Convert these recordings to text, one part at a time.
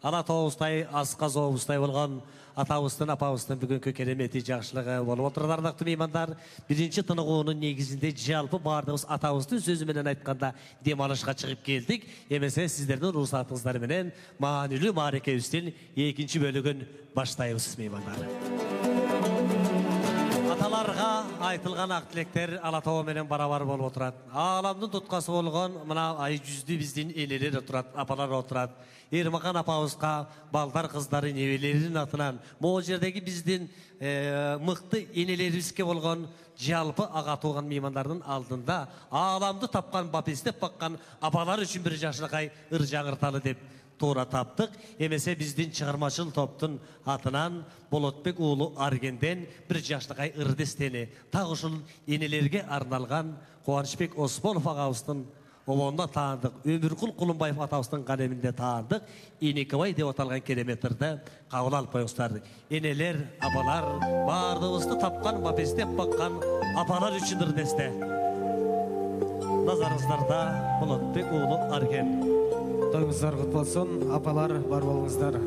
ана тоғызтай, асқа зоғызтай болған атауыстың, апауыстың бүгінгі кереметі жақшылығы болып отырды ардақты меймандар. Бірінші тынығуының негізінде жалпы бардығыз атауыстың сөзіменен айтқанда демалышқа шығып келдік. Емесе сіздердің рұқсатыңыздарменен мағанилі мареке үстен екінші бөлігін баштаймыз меймандар. Аталарға айтылған ақ-тілектер Алатау менен барабар болып отырады. Аламдың тұтқасы болған мына ай жүзді біздің елелер отырады, апалар отырады. Ермақан апауызға балдар қыздары невелерінің атынан бұл жердегі біздің мықты енелерімізге болған жалпы аға туған меймандардың алдында аламды тапқан бапестеп баққан апалар үшін бір жашылықай ыр жаңырталы деп тура таптық. Емесе біздің шығармашыл топтың атынан Болотбек ұлы Аргенден бір жашылықай ырдестені тағышыл енелерге арналған Қуанышбек Осмонов ағауыстың Олонда таандық, Өмірқұл Құлынбаев атауыстың қалемінде таандық, Енекебай деп аталған кереметрді қауыл алып қойғыстарды. Енелер, апалар, бардығызды тапқан, бапестеп баққан апалар үшін ырдесте. Назарыңыздарда Болотбек ұлы Арген. Тойыңыздар құт болсын, апалар бар болыңыздар.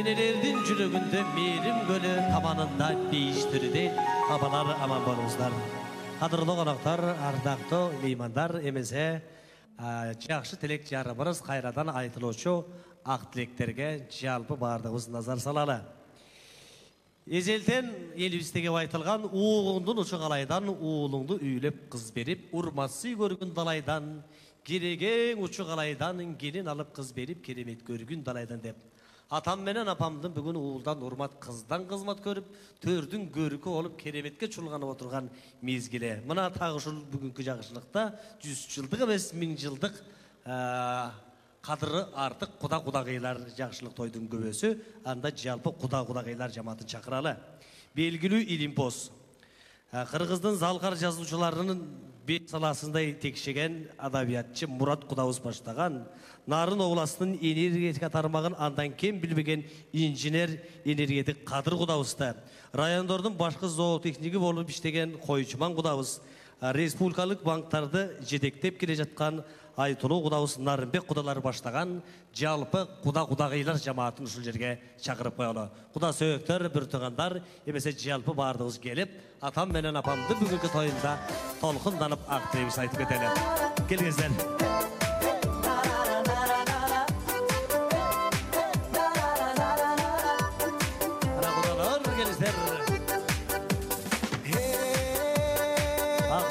Enelerdin жүрөгүндө мээрим көлү таманында бейиштирди. Абалар аман болуңуздар. Кадырлуу коноктор, ардактуу меймандар, эмесе жакшы тилек жарыбырыз кайрадан айтылуучу ак тилектерге жалпы баардыгыбыз назар салалы. Эзелтен элибиздеги айтылган уулуңдун учу калайдан уулуңду үйлөп кыз берип, урматсый көргүн далайдан, керегең учу калайдан келин алып кыз берип, керемет көргүн далайдан деп. Атам менен апамдын бүгүн уулдан урмат, кыздан кызмат көрүп, төрдүн көркү болуп кереметке чулганып отурган мезгили. Мына тагы ушул бүгүнкү жагышылыкта 100 жылдык эмес 1000 жылдык кадыры артык куда-кудагыйлар жакшылык тойдун көбөсү, анда жалпы куда-кудагыйлар жамаатын чакыралы. Белгилүү Илимпоз. Кыргыздын залкар жазуучуларынын бет саласындай текшеген адабиятчы Мурат Кудабыз баштаган Нарын областынын энергетика тармагын андан кем билбеген инженер энергетик Кадыр Кудабызды, райондордун башкы зоотехниги болуп иштеген Койчуман Кудабыз, республикалык банктарды жетектеп келе жаткан Айтулуу Кудабыз, Нарынбек Кудалар баштаган жалпы куда-кудагыйлар жамаатын ушул жерге чакырып коелу. Куда сөөктөр, бир тугандар, эмесе жалпы баардыгыбыз келип, атам менен апамды бүгүнкү тоюнда толкунданып ак тилегибизди айтып кетели. Келиңиздер. Ана кудалар, келиңиздер.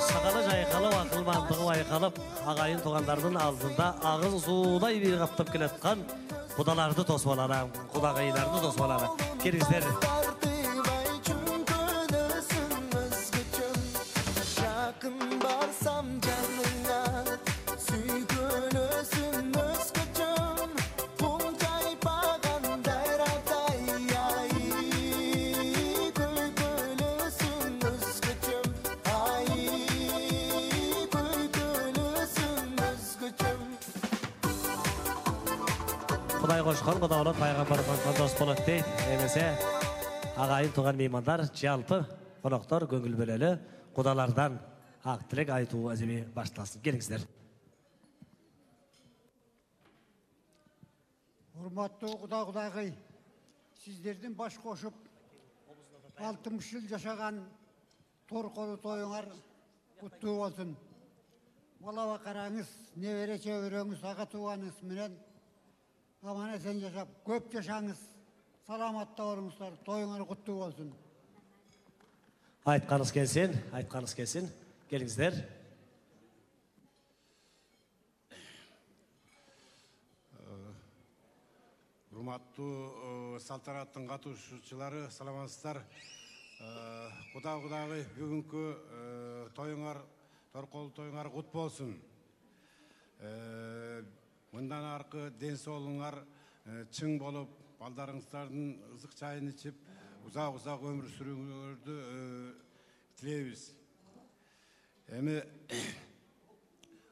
Сакалы жайкалып, акылмандыгы байкалып, агайын тугандардын алдында агыз суудай бир каптап келаткан кудаларды тосуп, кудагыйларды тосуп. Келиңиздер. Кудай кошкон кудалар пайгамбардан дос болот дейт. Эмесе агайын туган меймандар, жалпы коноктор көңүл бөлөлү кудалардан ак тилек айтуу аземи башталсын. Келиңиздер. Урматтуу куда-кудагый, сиздердин баш кошуп 60 жыл жашаган торколу тоюңар куттуу болсун. Бала караңыз, небере чөбөрөңүз, ага тууганыңыз менен аман эсен жашап, көп жашаңыз, саламатта болуңуздар, тоюңар куттуу болсун. Айтканыңыз келсин. Келиңиздер. Урматтуу салтанаттын катышуучулары, саламатсыздар. Куда-кудагый бүгүнкү тоюңар, торколу тоюңар кут болсун. Мындан аркы ден соолугуңар чың болуп, балдарыңыздардын ызык чайын ичип, узак өмүр сүрүүңөрдү тилейбиз. Эми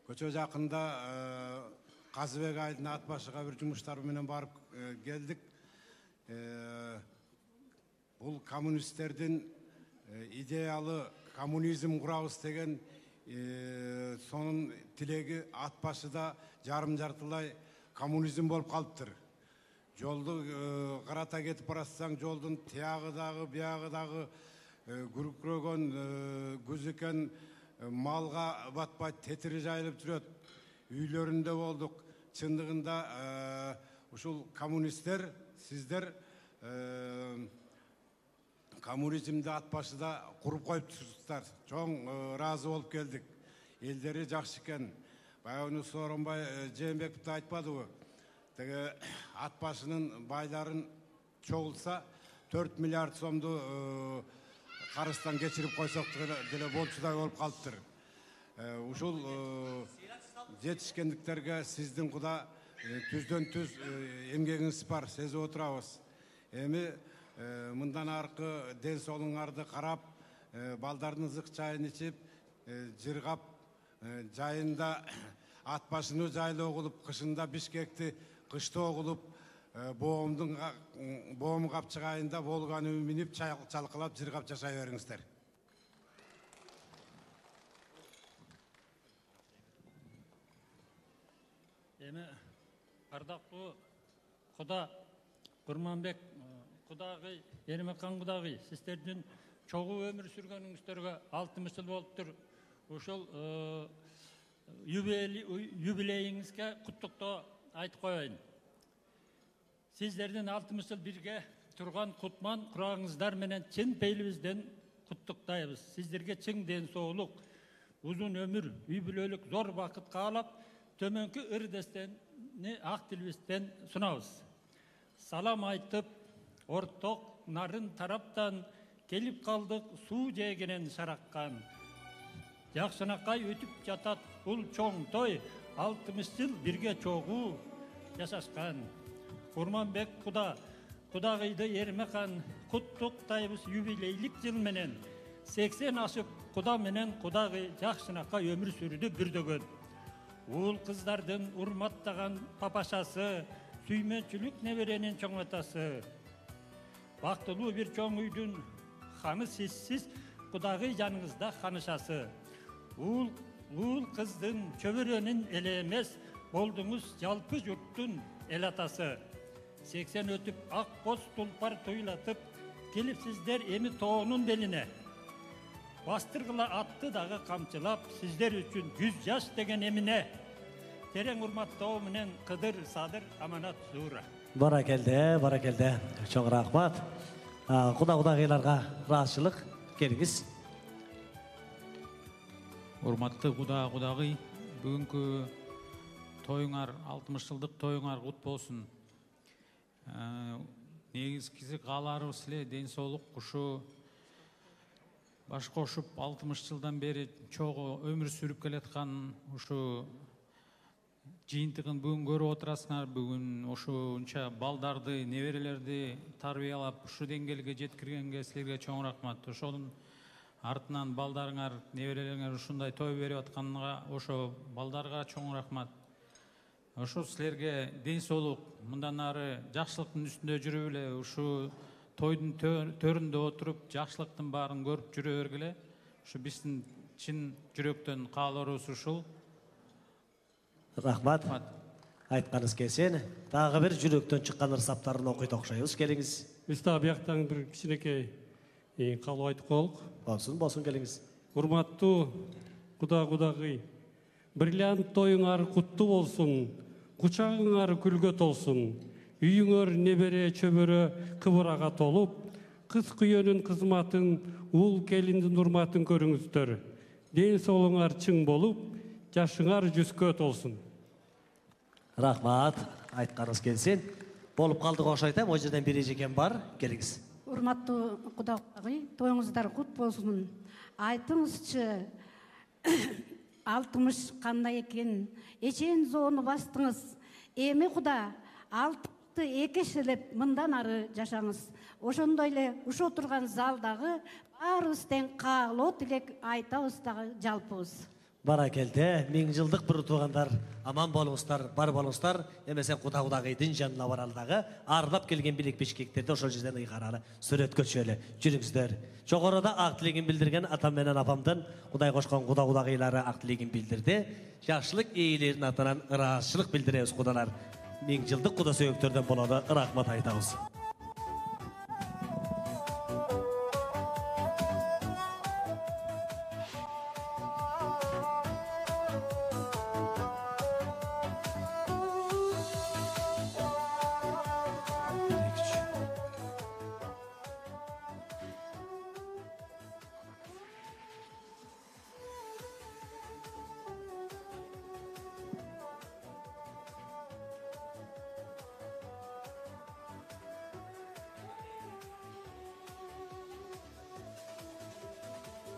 көчө жакында Казыбек айдын ат башыга бир жумуштар менен барып келдик. Бул коммунисттердин идеялы коммунизм курабыз деген сонун тилеги ат башыда жарым-жартылай коммунизм болуп калыптыр. Жолду карата кетип баратсаң, жолдун тиягы дагы, биягы дагы күркүрөгөн күзүкен малга батпай тетири жайылып жүрөт. Үйлөрүндө болдук. Чындыгында ушул коммунисттер, сиздер коммунизмди ат башыда куруп коюптурсуздар. Чоң ыраазы болуп келдик. Элдери жакшы экен. Баягы Сооронбай Жээнбеков да айтпадыбы? Теге ат башынын байларын чогулса 4 миллиард сомду карыздан кечирип койсок деле болчудай болуп калыптыр. Ушул жетишкендиктерге сиздин куда түздөн түз эмгегиңиз бар, сезип отурабыз. Эми мындан аркы ден соолугуңарды карап, балдардын ызык чайын ичип, жыргап, жайында ат башыны жайлоо кылып, кышында Бишкекти кыштоо кылып, боом капчыгайында болганы минип, чалкалап, жыргап жашай бериңиздер. Эми ардактуу Куда Курманбек Құдағи, Ермақан құдағи, сіздердің чоғы өмір сүргеніңіздерге 60 жыл болып тұр. Ошол юбилейіңізге құттықтау айтып қойайын. Сіздердің 60 жыл бірге тұрған құтман құрағыңыздар менен чын пейілімізден құттықтайбыз. Сіздерге чың денсаулық, uzun ömür, übülölük zor vakit қалап, төменгі ырдестені ақ тілбестен сунабыз. Салам айтып, ортоқ нарын тараптан келіп қалдық су жегенен шараққан. Жақсынақай өтіп жатат бұл чоң той, 60 жыл бірге чоғу жасашқан. Құрманбек құдағайды Ермақан құттықтайбыз юбилейлік жыл менен. 80 асып құда менен құдағи жақсынаққа өмір сүрді бүрдөгөн. Ол қыздардың урматтаған папашасы, сүйменшілік неберенен чоң атасы. Бақтылу бір чоң үйдің ханы сізсіз, құдағи жаныңызда ханышасы. Ол қыздың чөбіренін елемес, болдыңыз жалпы жұрттың ел атасы. 80 өтіп ақ боз тұлпар тойлатып, келіпсіздер емі тоғының беліне. Бастырғыла атты дағы қамчылап, сіздер үшін 100 жас деген еміне. Терең ұрматтау менен қыдыр садыр аманат зура. Баракелде. Чоң рахмат. Құда-құдағиларға разышылық келіңіз. Урматты құда-құдағи, бүгінгі тойыңар, 60 жылдық тойыңар құт болсын. Негізгісі қалары сіле, денсаулық құшы, баш қошып 60 жылдан бері чоғы өмір сүріп келетқан ұшы жиынтығын бүгін көріп отырасыңар. Бүгін ұшынша балдарды, неверелерді тарбиялап, ұшы деңгелге жеткіргенге сілерге чоң рахмат. Ұшының артынан балдарыңар, неверелеріңер ұшындай той беріп атқанға, ұшы балдарға чоң рахмат. Ұшы сілерге денсаулық, мұндан ары жақсылықтың үстінде жүрі біле, ұшы тойдың төрінде отырып, жақсылықтың барын көріп жүрі өргіле. Ұшы біздің чин жүректен қаларыз ұшыл. Рахмат. Айтқаныз келсен, тағы бір жүректен шыққан ырсаптарын оқиды оқшайыз. Келіңіз. Біз табияқтан бір кішінекей қалу айтып қолық. Болсын келіңіз. Урматту құда-құдағи, бірлән тойыңар құтты болсын, құчағыңар күлге толсын, үйіңөр небере чөбірі қыбыраға толып, қыз күйенің қызматын, ұл келіндің ұрматын көріңіздер. Ден солыңар чың болып, жашыңар жүзге толсын. Рахмат, айтқаныз келсен. Болып қалдық оқшайтам, о жерден бір ежекен бар, келіңіз. Урматты құдағи, тойыңыздар құт болсын. Айтыңызшы, 60 қандай екен, ечен зоны бастыңыз. Емі құда, 60 екешіліп, мұндан ары жашаңыз. Ошондойле, ұш отырған залдағы, барыстен қағылы тілек айта ұстағы жалпыз. Баракелде, 1000 жылдық бір туғандар, аман болыңыздар, бар болыңыздар, емесен құда-құдағидың жанына баралдағы, арылап келген білек бешкектерді ошол жерден ұйқаралы, сүрет көшелі, жүріңіздер. Жоғарыда ақ тілегін білдірген атам менен апамдың құдай қошқан құда-құдағилары ақ тілегін білдірді. Жақшылық ейлерін атынан ырашылық білдіреміз құдалар. 1000 жылдық құда сөйектерден болады, рахмат айтамыз.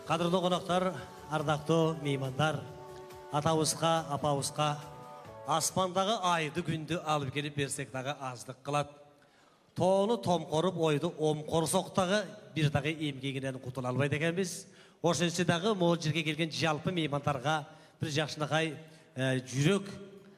Қадірлі қонақтар, ардақты меймандар, атауызға, апауызға, аспандағы айды күнді алып келіп берсек дағы аздық қылады. Тоны том қорып, ойды ом қорсоқтағы бір дағы емгегінен құтыл албайды екенбіз. Ошыншыдағы мол жерге келген жалпы меймандарға бір жақшынақай жүрек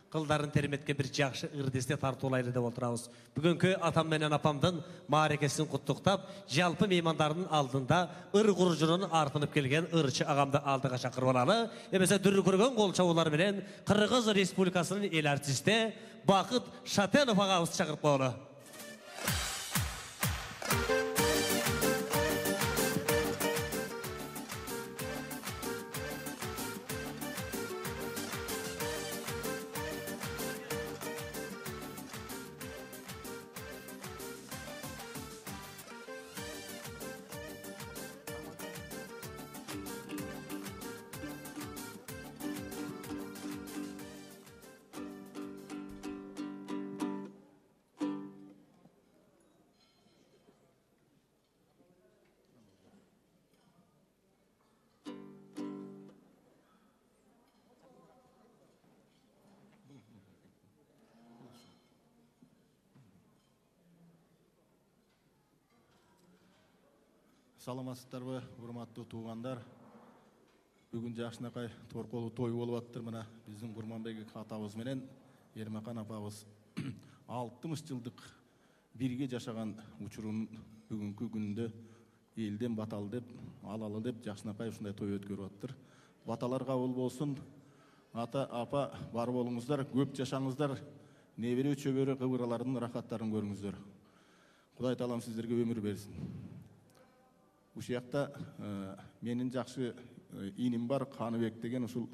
қылдарын терметке бір жақшы ырдесте тартулайлы деп отырауыз. Бүгінгі атам менен апамдың марекесін құттықтап, жалпы меймандардың алдында ыр құржының артынып келген ырчы ағамды алдыға шақырып алалы. Емесе дүрі көрген қолшаулар менен Қырғыз Республикасының ел артисті Бақыт Шатенов ағамызды шақырып қойлы. Саламатсыздарбы, урматтуу туугандар. Бүгүн жакшынакай торколуу той болуп аттыр. Мына биздин Курманбек атабыз менен Ермахан апабыз 60 жылдык бирге жашаган учурун бүгүнкү күндө элден батал деп, алалы деп жакшынакай ушундай той өткөрүп аттыр. Баталар кабыл болсун. Ата, апа бар болуңуздар, көп жашаңыздар, небере чөбөрө кыбыралардын рахаттарын көрүңүздөр. Кудай таалам сиздерге өмүр берсин. Ушуякта менин жакшы иним бар, Каныбек деген. Ушул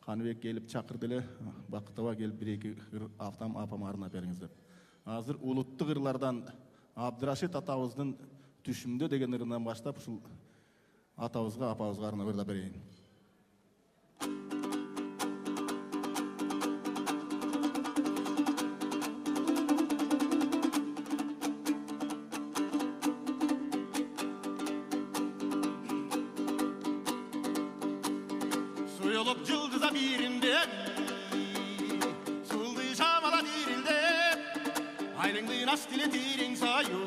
Каныбек келип чакырды эле, Бакытова келип бир-эки автам апама арнап бериңиз деп. Азыр улуттук ырлардан Абдырашид атабыздын Түшүмдө деген ырынан баштап ушул атабызга, апабызга арнап ырда берейин. Soyulup yıldıza birinde, sıldı şamala dirilde, ayrıngdı nas dili dirin sayu,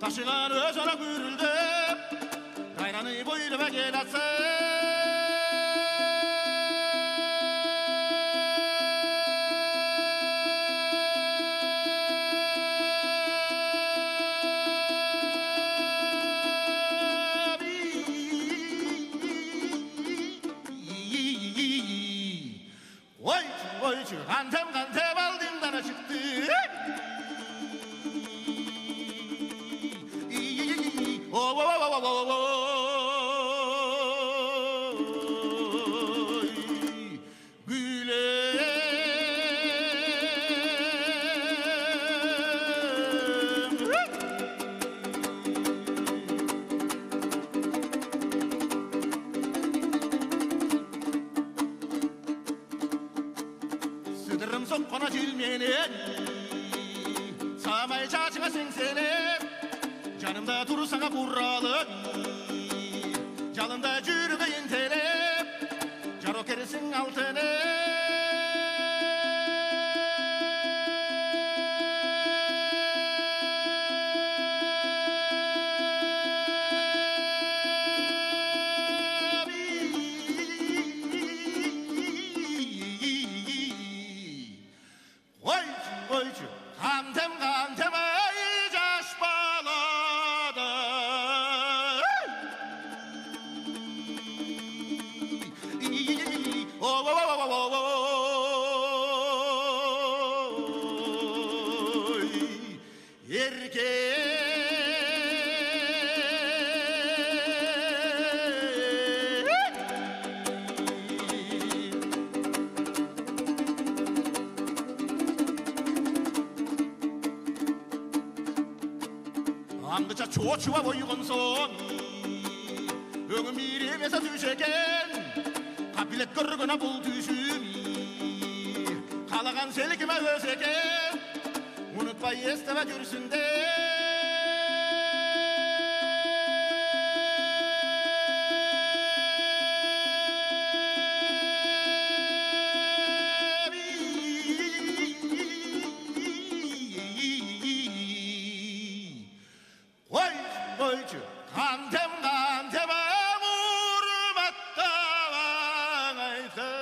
taşıgan özana görüldü, kaynanı boyluma gel atsa. Kantem aldığımdan çıktı. Sıdırım sokkona cilmenen, samay çaçığa sengsenem, canımda dursana burralı, jalında jürüge intelep, jaro keresin altını. Kantem ay yaş baladı. Angıca çoğuçuva boygun son, öngüm biremese düşeken, kapilet görgüne bul düşüm, kalagan selgime özeken, unutpay esteme gürsün de. Kantem vurmatta aytı.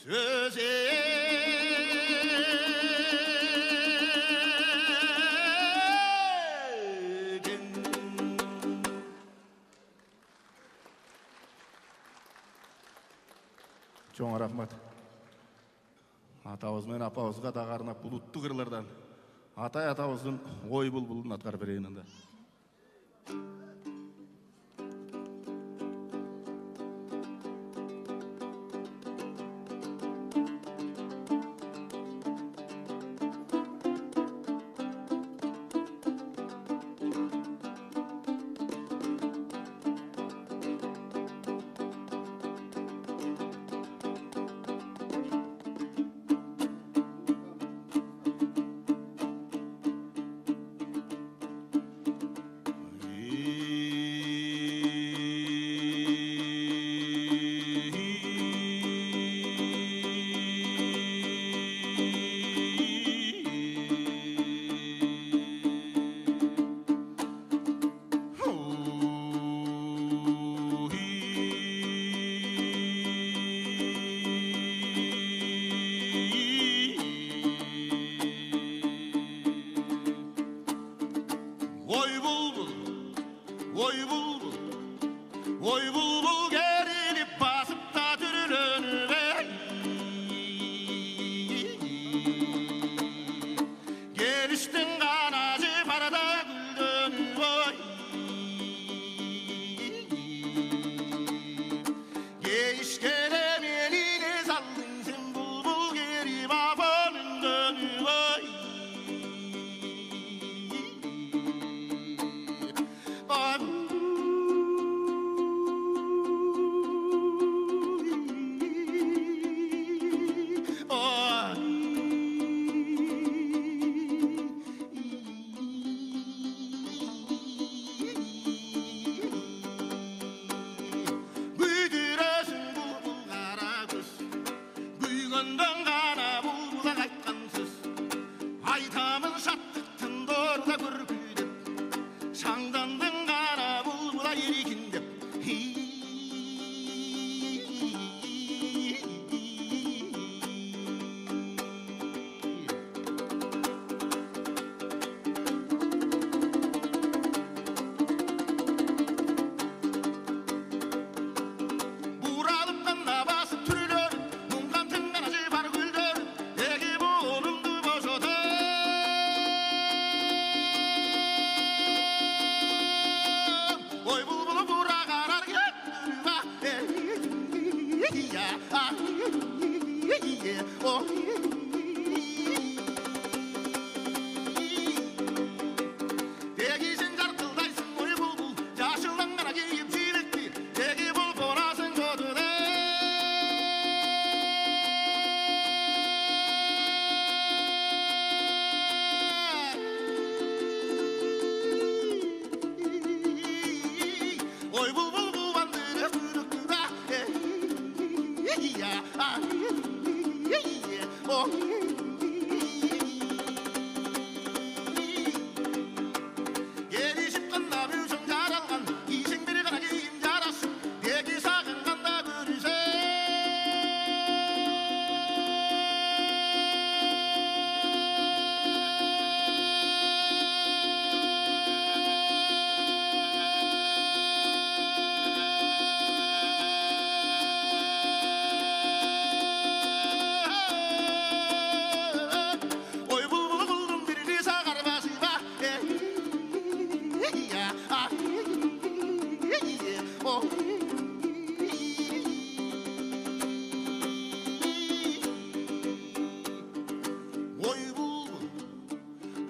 Söze Чоң рахмат. Атабыз мен апабызга дагы арнап улуттук ырлардан Атай атабыздын ой булбулун аткарып берейин анда. bulbul, oy bulbul gerilip basıp da türlönüp geliştin kanacı parada güldönüp Geçkelem eline saldın sen bulbul geri babanın dönüp Büyüdüresin bulbul kara kız Büyügönden kana bulbula kaytkansız Aytamın şattıktın doğruda görgüdep Şangdandın kana bulbula yerikindep Buralıp kanna basıp türülür Mungan tıngan acı var güldür Egi boğulumdu boşotur Oy bulbulu bura karar götürüva Degi sen jarkıldaysın oy bulbul Yaşıldan kana giyip çiğnekti Degi bul konasın kötüde Oy bulbul bu bandırı kuyruktu da Gelişip kanda büyüsün jaralgan İşin biri kana giyim jarasın Degi sakın kanda görürse Oy bulbulu buldum birini sakar basıva Oy bulbul,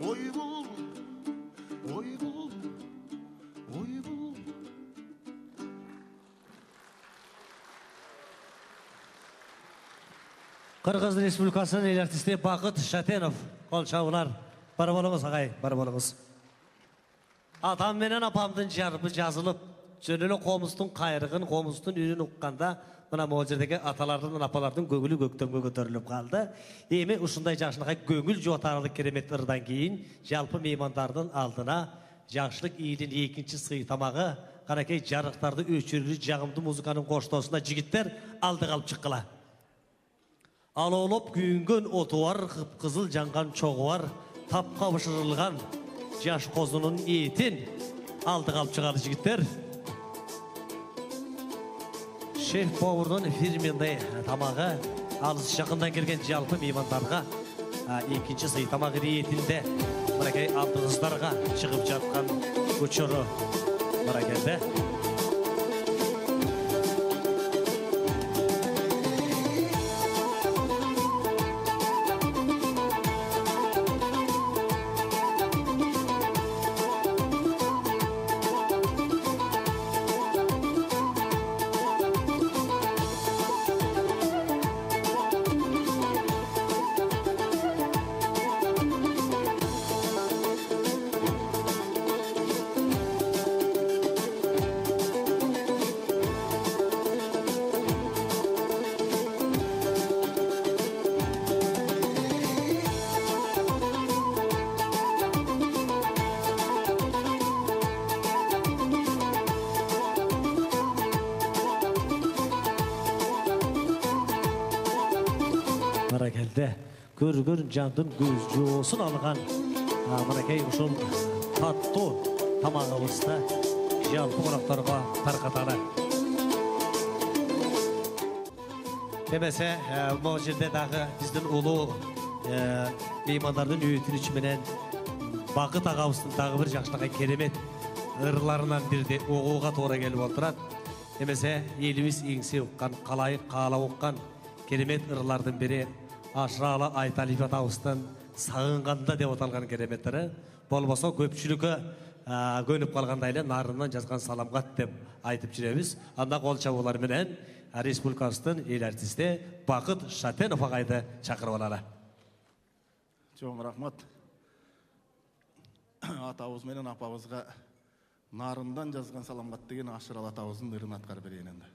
oy bulbul, oy bulbul, oy bulbul Kırgız Respublikası'nın el artisti Bakıt Şatenov. Kol çavlar. Barı bolunuz ağay, barı bolunuz. Atam menen apamdın jarpı жазылып, жөнөлө комустун кайрыгын, комустун үнүн укканда, мына могу жердеги аталардын, апалардын көңүлү көктөмгө көтөрүлүп калды. Эми ушундай жакшылыкка көңүл жотарлык керемет ырдан кийин жалпы меймандардын алдына жакшылык ийлин экинчи сый тамагы, канакей жарыктарды өчүрүү, жагымдуу музыканын коштоосунда жигиттер алдыга алып чыккыла. Алолоп күйүнгөн оту бар, кыпкызыл жанган чогу бар, тапка бышырылган жаш козунун этин алдыга алып чыгады жигиттер. Шеф повардын фирменный тамагы алыс жакындан келген жалпы меймандарга экинчи сый тамагы ретинде мынакей алты кыздарга чыгып жаткан учуру бар экенде. Barakelde görgün jandın göz joosun algan. Barakey uşul tatlı tamağımızda жалпы қонақтарға тарқатады. Демесе, бұл жерде дағы біздің ұлы меймандардың өйтіліші менен Бақыт ағауыстың тағы бір жақшылығы керемет ырыларынан бірде оғуға тура келіп отырады. Демесе, еліміз еңсе ұққан, қалайы қала ұққан керемет ырылардың бірі Ашыралы Айталипат ағауыстың сағынғанда деп оталған кереметтері. Болмаса көпшілігі көніп қалғандайлы нарынан жазған саламғат деп айтып жүреміз. Анда қолша олар менен республикасының ел артисті Бақыт Шатенов ағайды шақырып алады. Жоғым рахмат. Атауыз менен апауызға нарындан жазған саламғат деген Ашыралы атауыздың ырын атқар берейін енді.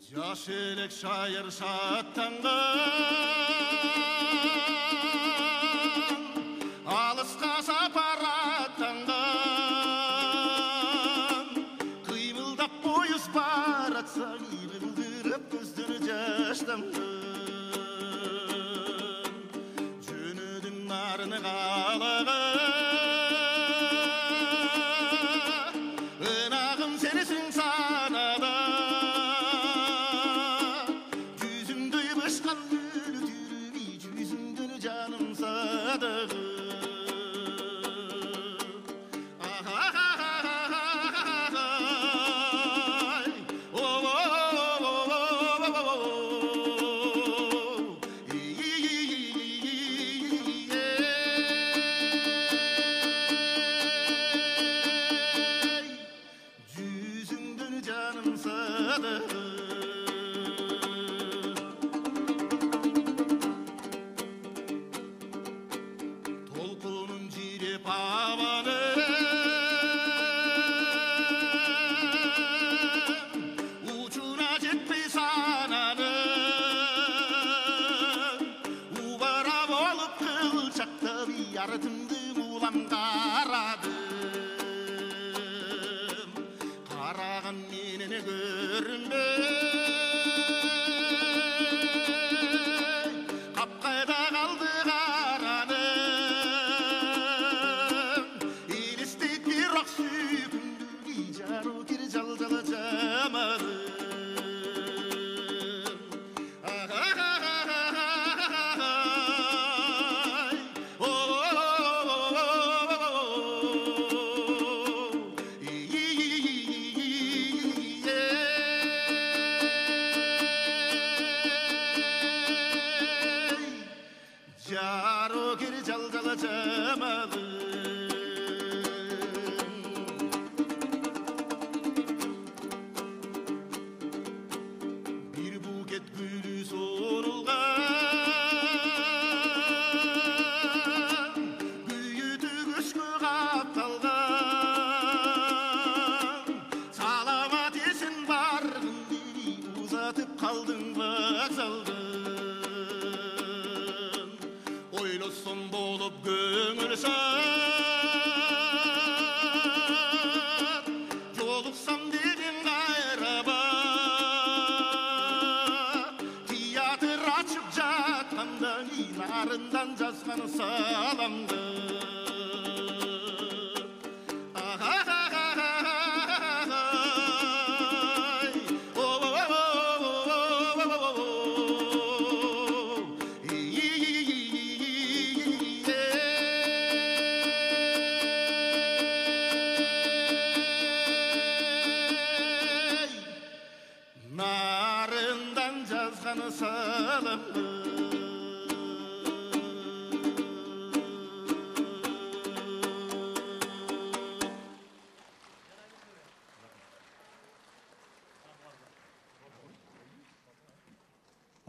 Yaşelek şair şattanga Alıska saparatanga Kıymıldap boyuz baratsa Yırıldırıp gözünü yaştamdı Jönüdün narını qalağı Önağım senisin sanada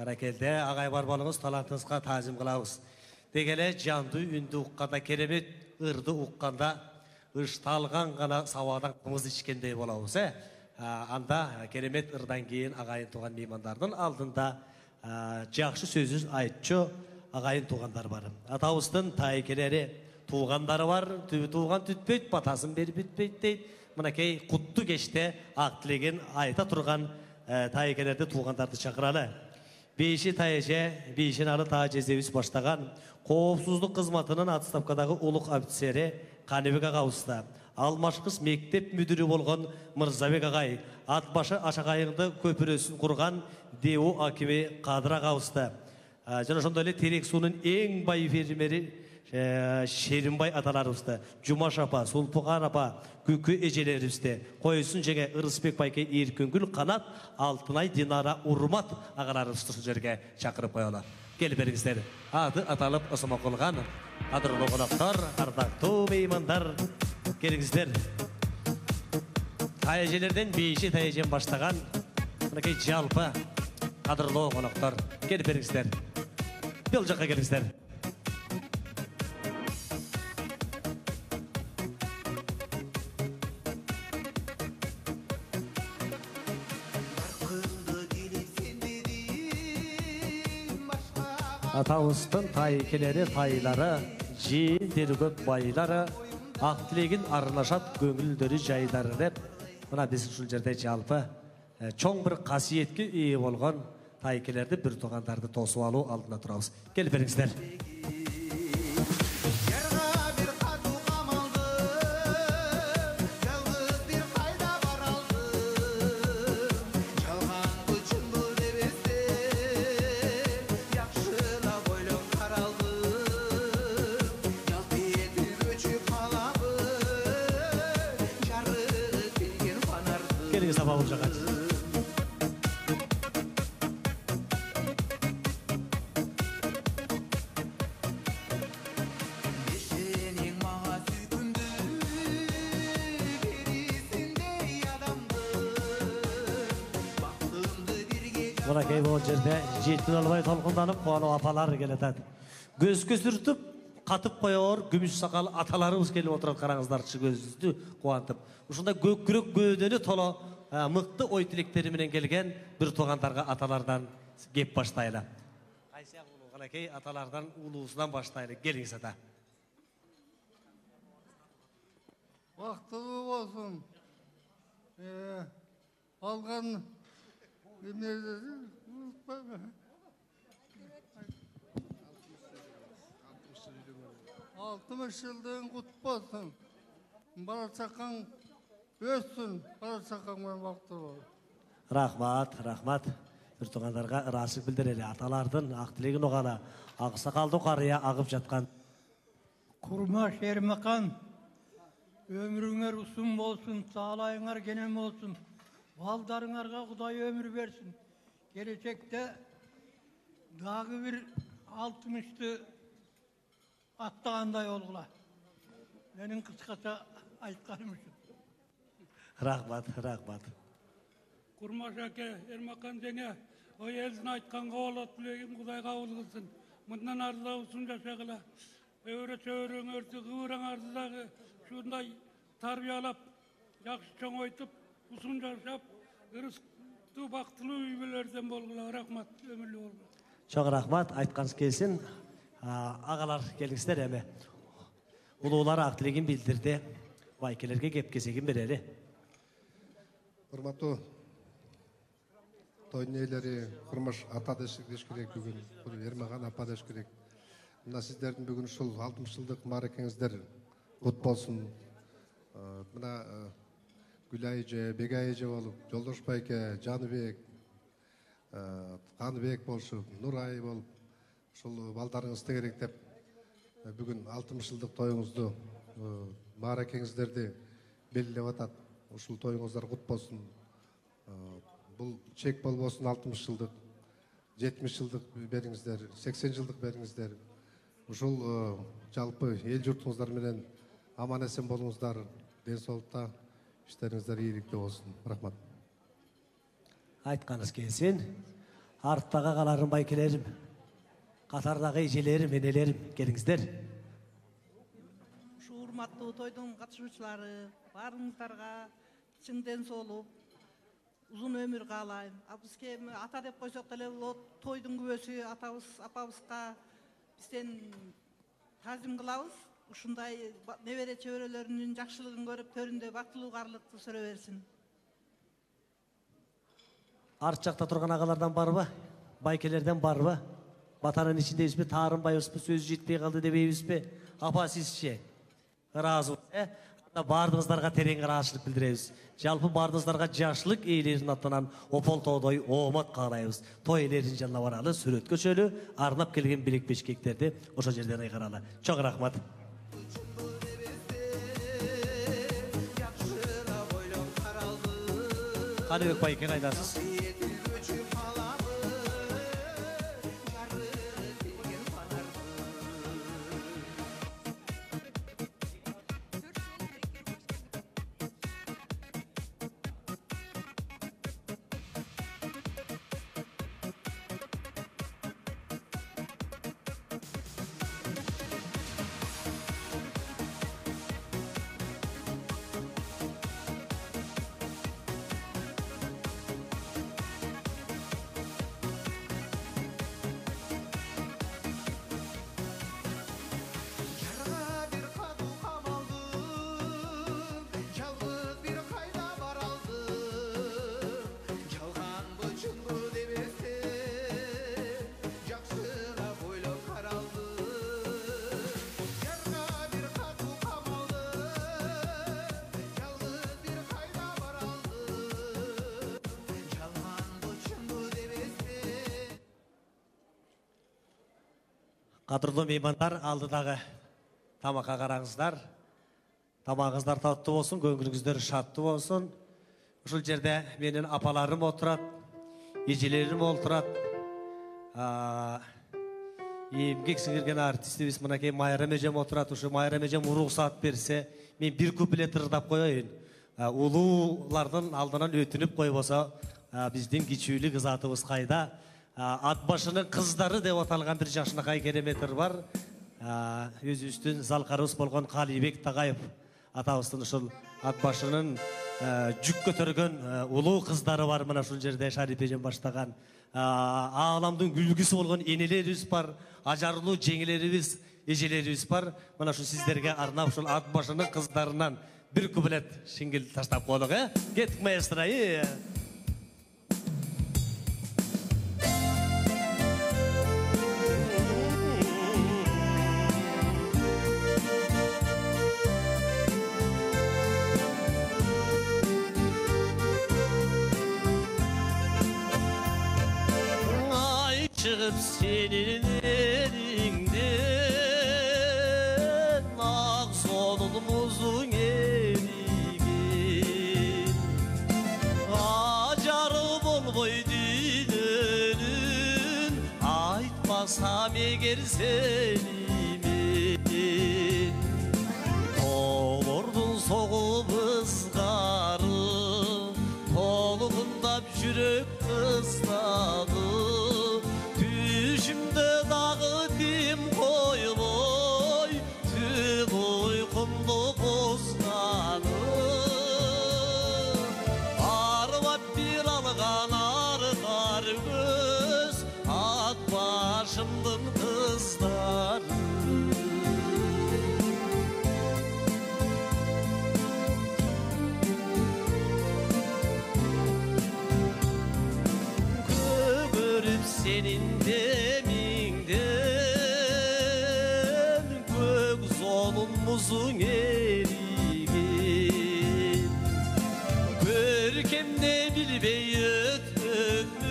Barakelde ağay var balığız, talantınızға tazim qılağız. Degele candı ündü uqqanda, keremет ırdı uqqanda, ıştalған ғana savadan qımız içkendey bolağız. Anda keremет ırdan кейін ağayın tuğan meymandардың aldında жақшы сөзіз айтчы ағайын туғандар бар. Атауыстың тайкелері туғандары бар, туған түтпейді, батасын беріп бүтпейді дейді. Мынакей құтты кеште ақ тілеген айта тұрған тайкелерді туғандарды шақыралы. Бейші тайеже, бейшін алы тайжезевіс баштаған қоғыпсыздық қызматының отставкадағы ұлық офицері Қаныбек аға ауысты. Алмашқыз мектеп мүдірі болған Мырзабек ағай, атбашы ашағайыңды көпіресін құрған Деу акиме Қадыр аға ауысты. Жана шондайлы терек суының ең бай фермері Шерімбай аталарымызды, Жумаш апа, Сулпуған апа, көкі ежелерімізді, қойысын жеге Ырысбек байке Еркінгүл Қанат, Алтынай Динара Урмат ағаларымызды сол жерге шақырып қойылар. Келіп беріңіздер. Аты аталып ұсыма қылған, адырлы қонақтар, ардақты меймандар, келіңіздер. Тайежелерден бейші тайежен баштаған, мұнакей жалпы адырлы қонақтар, келіп беріңіздер. Бел жаққа келіңіздер. Атауыстың тайкелері, тайлары, жиендері көп байлары, ақ тілеген арнашат көңілдері жайдары деп, мына біз бұл жерде жалпы чоң бір қасиетке ие болған тайкелерді бір туғандарды тосып алу алдына тұрамыз. Келіп беріңіздер. Бұна кей бұл жерде жеттін албай толқынданып, қуану апалар келетеді. Көз көсіртіп, қатып қойыр, күміш сақал аталарымыз келіп отырады, қараңыздаршы көзді қуантып. Ұшында көкірек көдені толы мұқты ой тілектеріменен келген бір туғандарға аталардан кеп баштайлы. Қайсияқ ұлы, кей аталардан ұлысынан баштайлы. Келіңіз ата. Вақтылы болсын. Алған 60 жылдың құт болсын. Барасақаң өссін, барасақаңмен вақтылы бол. Рахмат, рахмат. Бір туғандарға ырашық білдірелі. Аталардың ақ тілеген оғала, ақсақалды қария ағып жатқан. Құрма Шермақан, өміріңер ұсын болсын, сағалайыңар кенем болсын. Балдарыңарға Құдай өмір берсін. Келешекте дағы бір 60-ті аттағандай олғыла. Менің қысқаша айтқаным үшін. Рахмат, рахмат. Құрмаш әке, Ермақан жеңе, ой елсін айтқанға олат білеген Құдайға олғылсын. Мұндан арзыда ұсын жашағыла. Өре сөйрің өрті ғывыран арзыдағы шуындай тарбиялап, жақсы чоң ойтып, ұсын жашап, ұрысты бақтылы үйбелерден болғыла. Рахмат, өмірлі болғыла. Чоң рахмат, айтқаныз келсін. Ағалар келіңіздер әме. Ұлылар ақтылеген білдірді. Вайкелерге кеп кезеген берері. Құрмату тойын елері Құрмаш ата дәшік керек бүгін. Ермақан апа дәшік керек. Мына сіздердің бүгін шыл 60 жылдық марекеңіздер құт болсын. Мына Гүлай же, Бегай же болып, Жолдош байке, Жаныбек, Қаныбек болшы, Нұрай болып, шыл балдарыңызды керек деп, бүгін 60 жылдық тойыңызды марекеңіздерді белгілеп атады. Ушыл тойыңыздар құт болсын. Бұл чек бол болсын 60 жылдық, 70 жылдық беріңіздер, 80 жылдық беріңіздер. Ушыл жалпы ел жұртыңыздар менен аман есен болыңыздар, денсаулықта іштеріңіздер иелікте болсын. Рахмат. Айтқаныз келсін. Арттағы қаларын байкелерім, қатардағы ежелерім, енелерім, келіңіздер. Урматтуу тойдун катышуучулары, баарыңыздарға чыңден солуп, узун өмүр каалайм. Бизге ата деп койсок деле тойдун күбөсү атабыз, апабызга бизден тазим кылабыз. Ушундай небере чөбөрөлөрүнүн жакшылыгын көрүп, төрүндө бактылуу карлыкты сүрө берсин. Арт жакта турган агалардан барбы? Байкелерден барбы? Батанын ичиндебизби, таарынбайбызбы, сөз жетпей калды дебейбизби? Апа сизчи? Ыраазы. Бардыңыздарга терең ыраазычылык билдиребиз. Жалпы бардыңыздарга жакшылык ээлеринин атынан опол тоодой оомат каалайбыз. Той ээлеринин жанына баралы, сүрөткө чөлү, арнап келген билек бешкектерди ошол жерден ыйгаралы. Чоң рахмат. Каныбек байке кайдасыз? Кадырлуу меймандар, алдыдагы тамакка караңыздар. Тамагыңыздар таттуу болсун, көңүлүңүздөр шаттуу болсун. Ушул жерде менин апаларым отурат, эжелерим отурат. Эмгек сиңирген артистибиз мынакей Майрам эжем отурат. Ушу Майрам эжем уруксаат берсе, мен бир куплет ырдап коеюн. Улуулардын алдынан өтүнүп койбосо, биздин кичүүлүк ызатыбыз кайда? Ат башынын кыздары деп аталган бир жакшынакай кереметир бар. Өзүбүздүн залкарыбыз болгон Калибек Тагайып атабыздын ушул ат башынын жүк көтөргөн улуу кыздары бар. Мына ушул жерде Шарипе эжем баштаган ааламдын күлгүсү болгон энелерибиз бар, ажарлуу жеңелерибиз, эжелерибиз бар. Мына ушул сиздерге арнап ушул ат башынын кыздарынан бир куплет шиңгил таштап коелук, Кеттик маэстро. Çıkıp senin elinden ak solumuzun erigin acarı bol boy dinönün aytmasam eğer senimin Olurdun soğup ızgarı toluğundap yürek ısladı Düşümde dağı dim koy boy Tüm uykumdu bozganı Arvat bir algan argar göz At başımdın kızları Görüp senin deminden Gök solunmuzun erigin Görkemde bilbey ötmün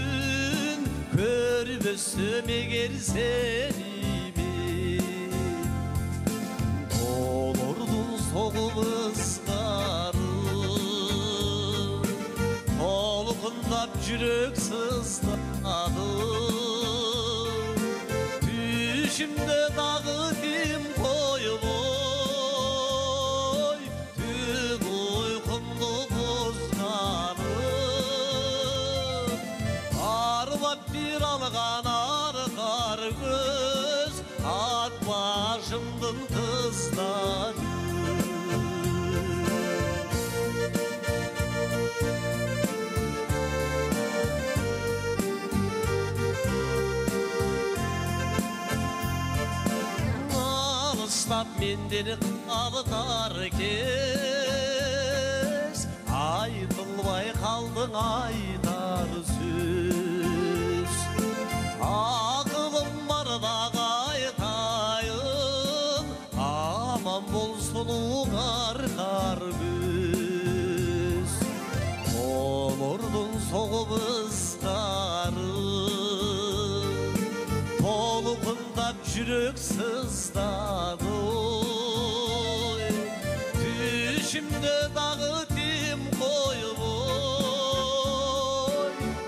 Körmüsüm eğer senimin Olurdun soğuk ızgarı Tolkundap yürek sızladı Düşümde dağı dim koy boy Tüm uykumdu bozganı Arvat bir algan argar göz At başımdın kızları алыстап менден қалғар кез, айтылмай қалдың айтар сөз. Ақылым бардағы айтайын, аман болсын ұғар көз. Олардың соғып ызғары, толқындап жүрек сыздады. Düşімде дағы тем қойып,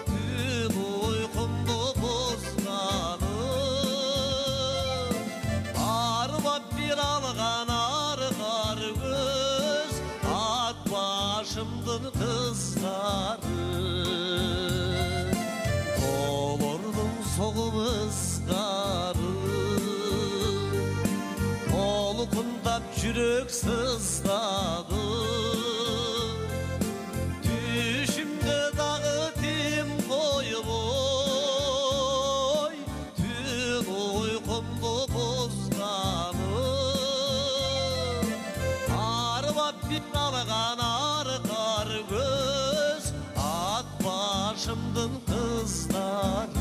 түн ұйқымды бұзғаны. Арбап бір алған арғар көз, ат башымдың қыздары. Толырдың соғып ызғары, толқындап жүрек сыздады. Düşімде дағы тем қойып, түн ұйқымды бұзғаны. Арбап бір алған арқар көз, ат башымдың қыздары.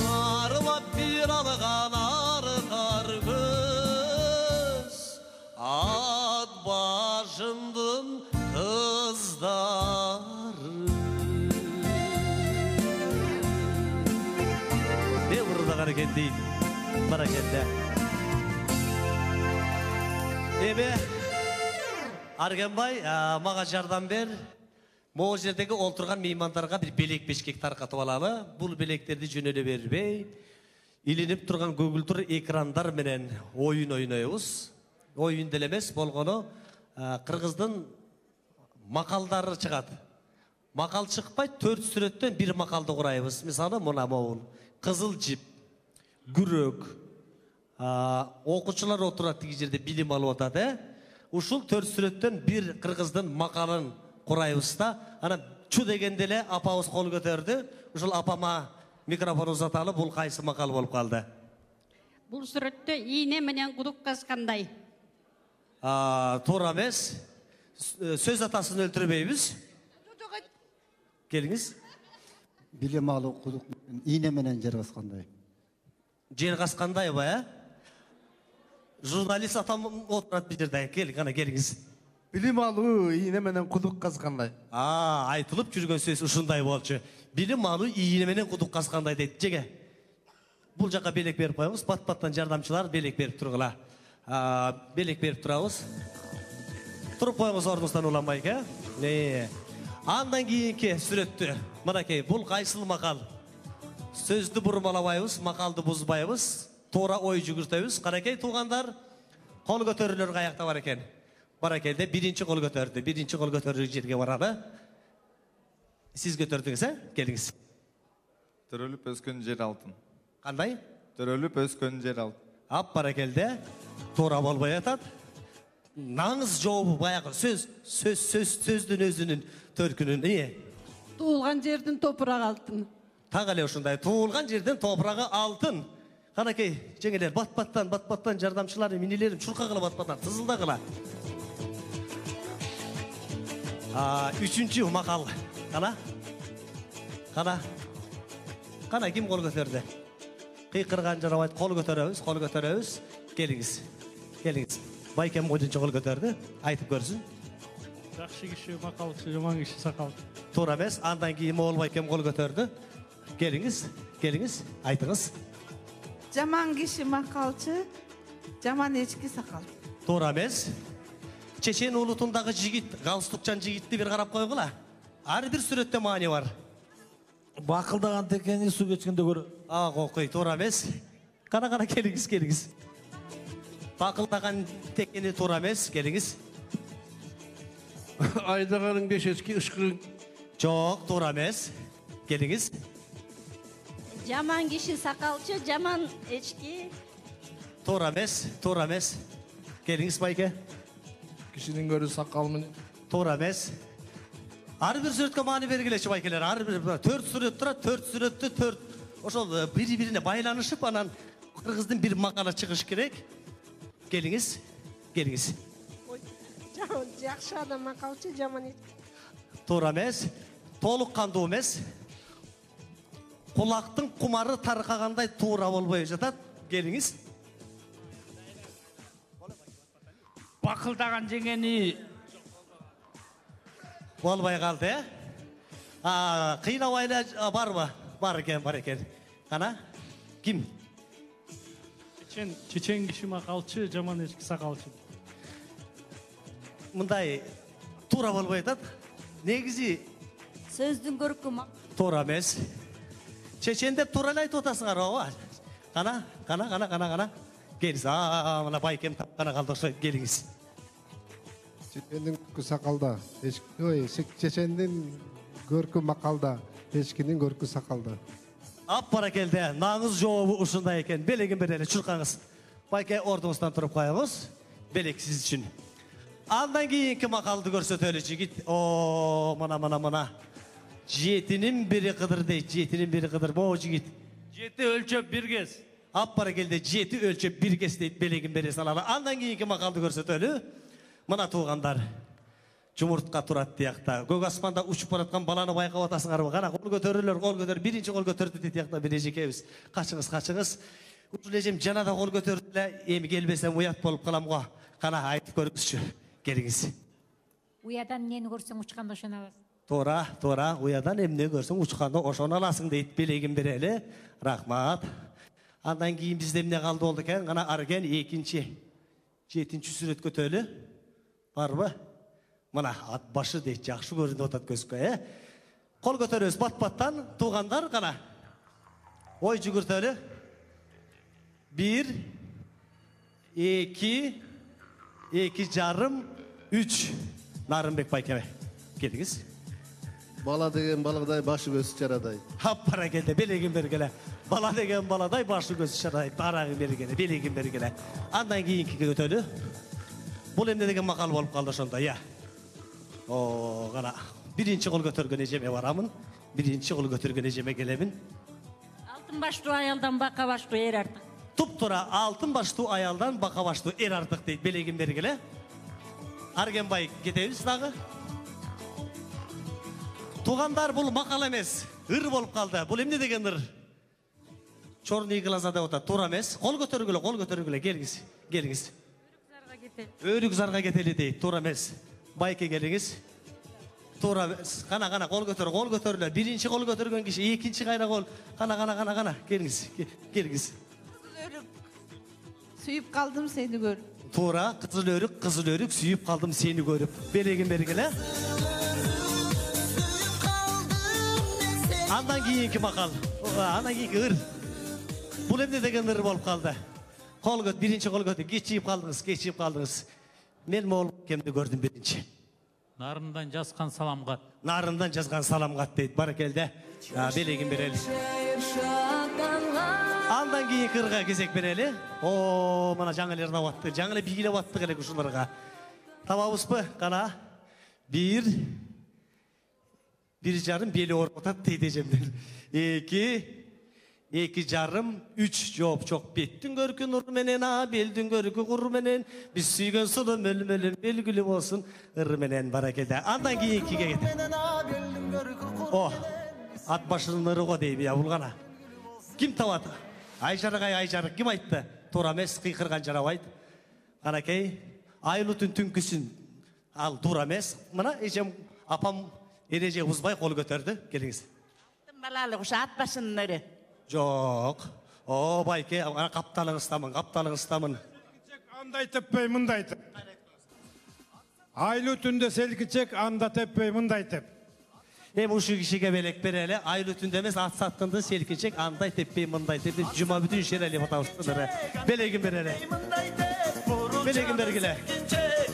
Арбап бір алған арқар көз, ат башымдың қыздары. Не бұрдағар екен дейді, бар екенде. Еме, Аргенбай, маға жардам бер. Бұл жердегі олтырған меймандарға бір белек бешкек тарқатып алалы. Бұл белектерді жөнеле бербей, иленіп тұрған көгілдір экрандар менен ойын ойнайбыз. Ойын делемес болғаны қырғыздың мақалдары шығады. Мақал шықпай 4 сүреттен бір мақалды құрайбыз. Мысалы, мұна моғын қызыл жіп, күрек, оқушылар отырады тегі жерде білім алып отады. Ушыл 4 сүреттен бір қырғыздың мақалын құрайбыз да. Ана чу дегенделе апауыз қол көтерді. Ушыл апама микрофон ұзаталы, бұл қайсы мақал болып қалды? Бұл сүретті ине менен құдық қасқандай. Тура емес. Сөз атасын өлтірмейбіз. Келіңіз. Білім алу құдық ине менен жер қасқандай. Жер қасқандай ба, Журналист атам отырады бір жерде. Келіңіз. Білім алу ине менен құдық қасқандай. Айтылып жүрген сөз ұшындай болчы. Білім алу ине менен құдық қасқандай дейді. Жеге. Бұл жаққа белек беріп қойыңыз. Бат-баттан жардамшылар белек беріп тұрғыла. Белек беріп тұрауыз. Тұрып қойыңыз орныңыздан уланбай ке. Андан кейінке сүретті. Мынакей, бұл қайсыл мақал. Сөзді бұрмалабайбыз, мақалды бұзбайбыз. Тура ой жүгіртеміз. Қаракей туғандар, қол көтерілер қаяқта бар екен. Баракелде бірінші қол көтерді. Бірінші қол көтерілер жерге барады. Сіз көтердіңіз, келіңіз. Төрөлүп өскөн жер алтын. Қандай? Төрөлүп өскөн жер алтын. Ап баракелде, тура болбай атады. Наңыз жоғы баяғы сөздің өзінің төркінін. Туылған жердің топырағы алтын. Тағале ұшындай, туылған жерден топырағы алтын. Қанакей, жеңелер, бат-баттан жардамшылары, минелерім шұрқа қыла бат-баттан, тызылда қыла. Үшінші мақал. Қана, кім қол көтерді? Қиқырған жарабайды, қол көтереміз. Келіңіз. Байкем қойдыншы қол көтерді, айтып көрсін. Жақшы кіші мақалшы, жаман кіші сақал. Тура емес, андан кейін Моғол Байкем қол көтерді. Келіңіз, айтыңыз. Жаман киши мақалчы, жаман ечки сақал. Тура емес. Чечен улутундағы жигит, галстукчан жигитті бір қарап қойғыла. Ары бір сүретте маңы бар. Бақылдаған текені су кечкенде көрі. Қоқой, тура емес. Қана келіңіз. Бақылдаған текені тура емес, келіңіз. Айдағаның бешескі ұшқырың. Жоқ, тура емес. Келіңіз. Жаман киши сақалчы, жаман ечки. Тура емес. Келіңіз байке. Кишінің көрі сақалмын. Тура емес. Ары бір сүретке маңы бергелеші байкелер. Ары бір 4 сүрет тұрады, 4 сүретті 4. Ошол бири-бирине байланышып, анан Kırgız'dan bir makala çıkış gerek. Geliniz, geliniz. Жақсы адам мақалшы жаман ет. Doğru emez, толық қанды емес. Kulақтың құмары тарқағандай тура болбай жатады. Geliniz. Бақылдаған жеңені Болбай қалды, қиынауайла бар ма? Бар екен. Қана? Кім? Чечен киши мақалчы, жаман ешкі сақалчы. Мындай тура болбай жатады. Негізі Сөздің көркі тура емес. Чеченде туралай айтып отасыңар ғой. Қана. Келіңіз. Мына байкем тапқана қалды. Келіңіз. Чечендин көркү сакалда, чечендин көркү макалда, эчкинин көркү сакалда. Аппара келді. Наңыз жообу ушундай екен. Белегин берели, чуркаңыз. Байке ордуңуздан туруп коюңуз. Белек сиз үчүн. Андан кийинки макалды көрсөтөлү жигит. Мына. Жетинин бири кыдыр дейт. Могу жигит. Жети өлчөп бир кез. Аппара келди. Жети өлчөп бир кез дейт. Белегин бере салалы. Андан кийинки макалды көрсөтөлү. Мына туугандар. Жумуртка турат диякта. Көк аспанда учуп бараткан баланы байкап атасыңарбы? Кана кол көтөрүлөр. Биринчи кол көтөрдү диякта бир эжекебиз. Качыңыз. Ушул эжем жанада кол көтөрдү эле. Эми келбесем уят болуп калам го. Кана айтып көрүңүзчү. Келиңиз. Уядан нені көрсең ұшқанда ошоны аласың. Тора, уядан эмне көрсөң учканда ошону аласың дейт. Белегин берели. Рахмат. Андан кийин бизде эмне калды болду экен? Кана арген экинчи. Жетинчи сүрөт көтөлү. Барбы? Мына ат башы дейт. Жакшы көрүнүп атат көзгө, Кол көтөрөбүз бат-баттан. Туугандар кана. Ой жүгүртөлү. 1 2 2,5 3 Нарынбек байкеме. Келиңиз. Бала деген баладай, башы көзі шарадай. Хаппара келді, белегин бергеле. Бала деген баладай, башы көзі шарадай. Барағын бергеле, белегин бергеле. Андан кийинки көтөлү. Бул эмне деген макал болуп калды ошондо, Кана. Биринчи кол көтөргөн эжеме барамын. Биринчи кол көтөргөн эжеме келемин. Алтын баштуу аялдан бака баштуу эр артык. Туп-тура алтын баштуу аялдан бака баштуу эр артык дейт. Белегин бергеле. Аргенбай кетебиз дагы. Тугандар, бул макал эмес. Ыр болуп калды. Бул эмне деген ыр? Чорный глаза деп атат. Туура эмес. Кол көтөргүлө. Келиңиз. Өрүк зарга кетели дейт. Туура эмес. Байке келиңиз. Туура эмес. Кана кол көтөрүлө. Биринчи кол көтөргөн киши, экинчи кайра кол. Кана. Келиңиз. Сүйүп калдым сени көрүп. Туура, кызыл өрүк сүйүп калдым сени көрүп. Белегин бергеле. Андан кийинки макал. Андан кийинки ыр. Бул эмне деген ыр болуп калды? Биринчи кол көтө. Кечип калдыңыз. Мен могул кемди көрдүм биринчи. Нарындан жазган саламгат. Нарындан жазган саламгат дейт. Баракелде. Белегин берели. Андан кийин кырга кезек берели. Мына жаңы эле ырнап атты. Жаңы эле бигилеп аттык элек ушуларга. Табабызбы? Кана. 1,5 бели ооруп атат дейт эжемден. 2,5 3 жооп жок. Беттин көркү нур менен, белдин көркү кур менен, биз сүйгөн сулуу мөлмөлүм белгилүү болсун ыр менен. Баракелде. Андан кийинкиге кетет. Ат башынын ыры го дейби я бул гана. Ким табат? Айжарык ким айтты? Туура эмес, кыйкырган жарабайт. Анакей, айлутун түнкүсүн ал туура эмес. Мына эжем апам эреже узбай кол көтөрдү. Келиңиз. Балалык ушу ат башынын ыры. Жок. Байке, капталыңыздамын. Андай теппей, мындай теп. Айлы түндө селкичек, анда теппей, мындай теп. Ушу кишиге белек берели. Айлы түндө эмес, ат саткынды селкичек, андай теппей, мындай теп. Жума бүтүн шерели батабыздыр. Белегин берели. Белегин бергиле.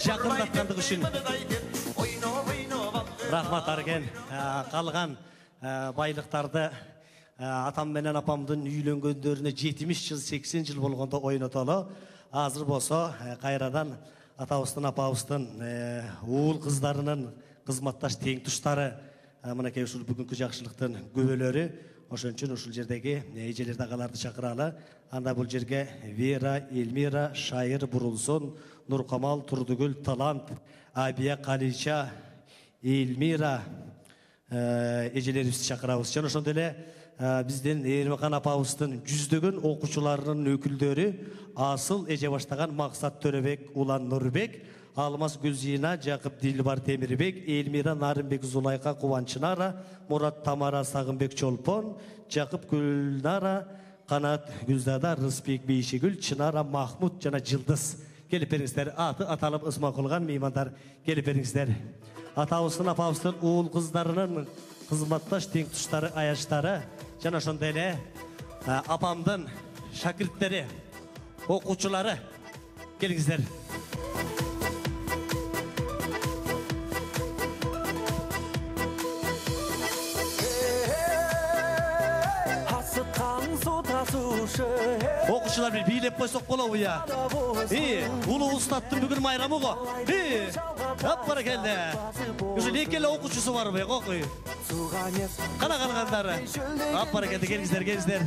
Жакындаткандык үчүн. Рахмат Арген. Калган байлыктарды атам менен апамдын үйлөнгөндөрүнө 70 жыл, 80 жыл болгондо ойнотолу. Азыр болсо кайрадан атабыздын, апабыздын уул кыздарынын кызматташ тең туштары, мынакей ушул бүгүнкү жакшылыктын күбөлөрү Ошон үчүн ушул жердеги эжелерди агаларды чакыралы. Анда бул жерге Вера, Эльмира, Шайыр Бурулсон, Нуркамал, Турдугүл, Талант, Абия, Калича, Эльмира эжелерибизди чакырабыз. Жана ошондой эле биздин Эрмакан апабыздын жүздөгөн окуучуларынын өкүлдөрү Асыл эже баштаган Максат Төрөбек, Улан Нурбек, Алмаз Гүлзина, Жакып Дилбар Темирбек, Эльмира Нарынбек Зулайка Кубанчынара, Мурат Тамара Сагынбек Чолпон, Жакып Гүлнара, Канат Гүлзада, Рыспек Бейшигүл, Чынара Махмуд жана Жылдыз. Келип бериңиздер. Аты аталып ысма кылган меймандар келип бериңиздер. Атабыздын апабыздын уул кыздарынын кызматташ тең туштары, аяштары жана ошондой эле апамдын шакирттери, окуучулары келиңиздер. Окуучулар бир бийлеп койсок болобу я? Улуу устаттын бүгүн майрамы го. Ап баракелде. Ушу лекеле окуучусу барбы, окуй. Кана калгандары. Ап баракелде, келиңиздер.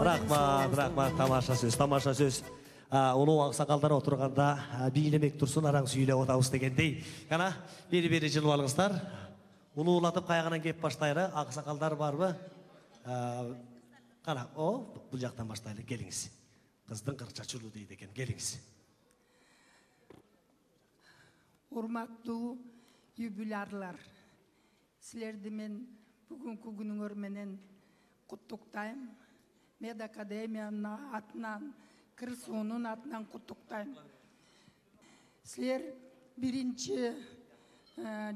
Рахмат, тамаша сөз. Улуу аксакалдар отурганда бийлемек турсун, араң сүйлөп атабыз дегендей. Кана бери жылып алыңыздар. Улуулатып каягынан кеп баштайлы. Аксакалдар барбы? Кана, бул жактан баштайлы, келиңиз. Кыздын кырчачулу дейт экен, келиңиз. Урматтуу юбиларлар, силерди мен бүгүнкү күнүңөр менен куттуктайм. Мед Академиянын атынан, КырСУнун атынан куттуктайм. Силер биринчи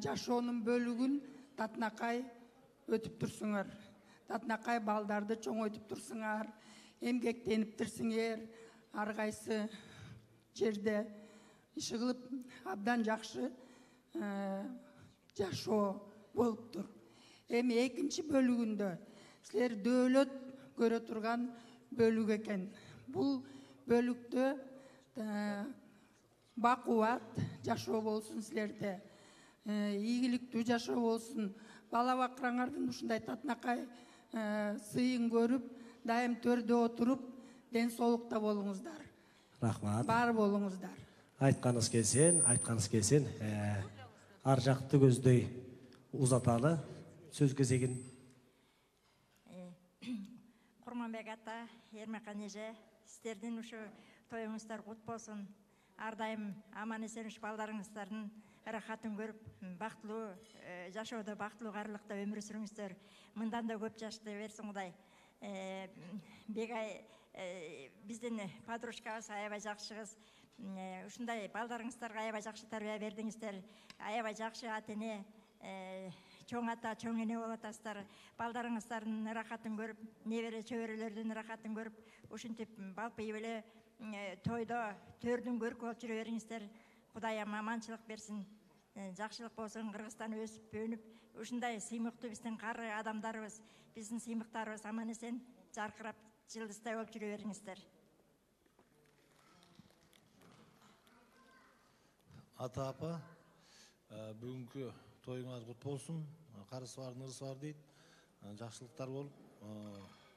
жашоонун бөлүгүн татынакай өтүп турсуңар. Татынакай балдарды чоңойтуп турсуңар, эмгектениптирсиңер, ар кайсы жерде иши кылып абдан жакшы жашоо болуптур. Эми экинчи бөлүгүндө силер дөөлөт көрө турган бөлүк экен. Бул бөлүктө бакубат жашоо болсун силерде, ийгиликтүү жашоо болсун. Бала бакыраңардын ушундай татынакай сыйын көрүп, дайым төрдө отуруп, ден соолукта болуңуздар. Рахмат. Бар болуңуздар. Айтканыңыз келсин. Ар жакты көздөй узаталы. Сөз кезегин. Курманбек ата, Эрмакан эже, сиздердин ушу тоюңуздар кут болсун. Ар дайым аман эсен ушу балдарыңыздардын рахатын көрүп, бактылуу жашоодо, бактылуу кайрылыкта өмүр сүрүңүздөр. Мындан да көп жашты берсин Кудай. Бегай биздин подружкабыз аябай жакшы кыз. Ушундай балдарыңыздарга аябай жакшы тарбия бердиңиздер. Аябай жакшы ата эне, чоң ата, чоң эне болуп атасыздар. Балдарыңыздардын рахатын көрүп, небере чөбөрөлөрдүн рахатын көрүп, ушинтип балпый эле тойдо төрдүн көркү болуп жүрө бериңиздер. Кудай аманчылык берсин. Жакшылык болсун, Кыргызстан өсүп, өнүп, ушундай сыймыктуу биздин кары адамдарыбыз, биздин сыймыктарыбыз аман эсен жаркырап, жылдыздай болуп жүрө бериңиздер. Ата апа, бүгүнкү тоюңуз кут болсун. Карысы бар, нырысы бар дейт. Жакшылыктар болуп,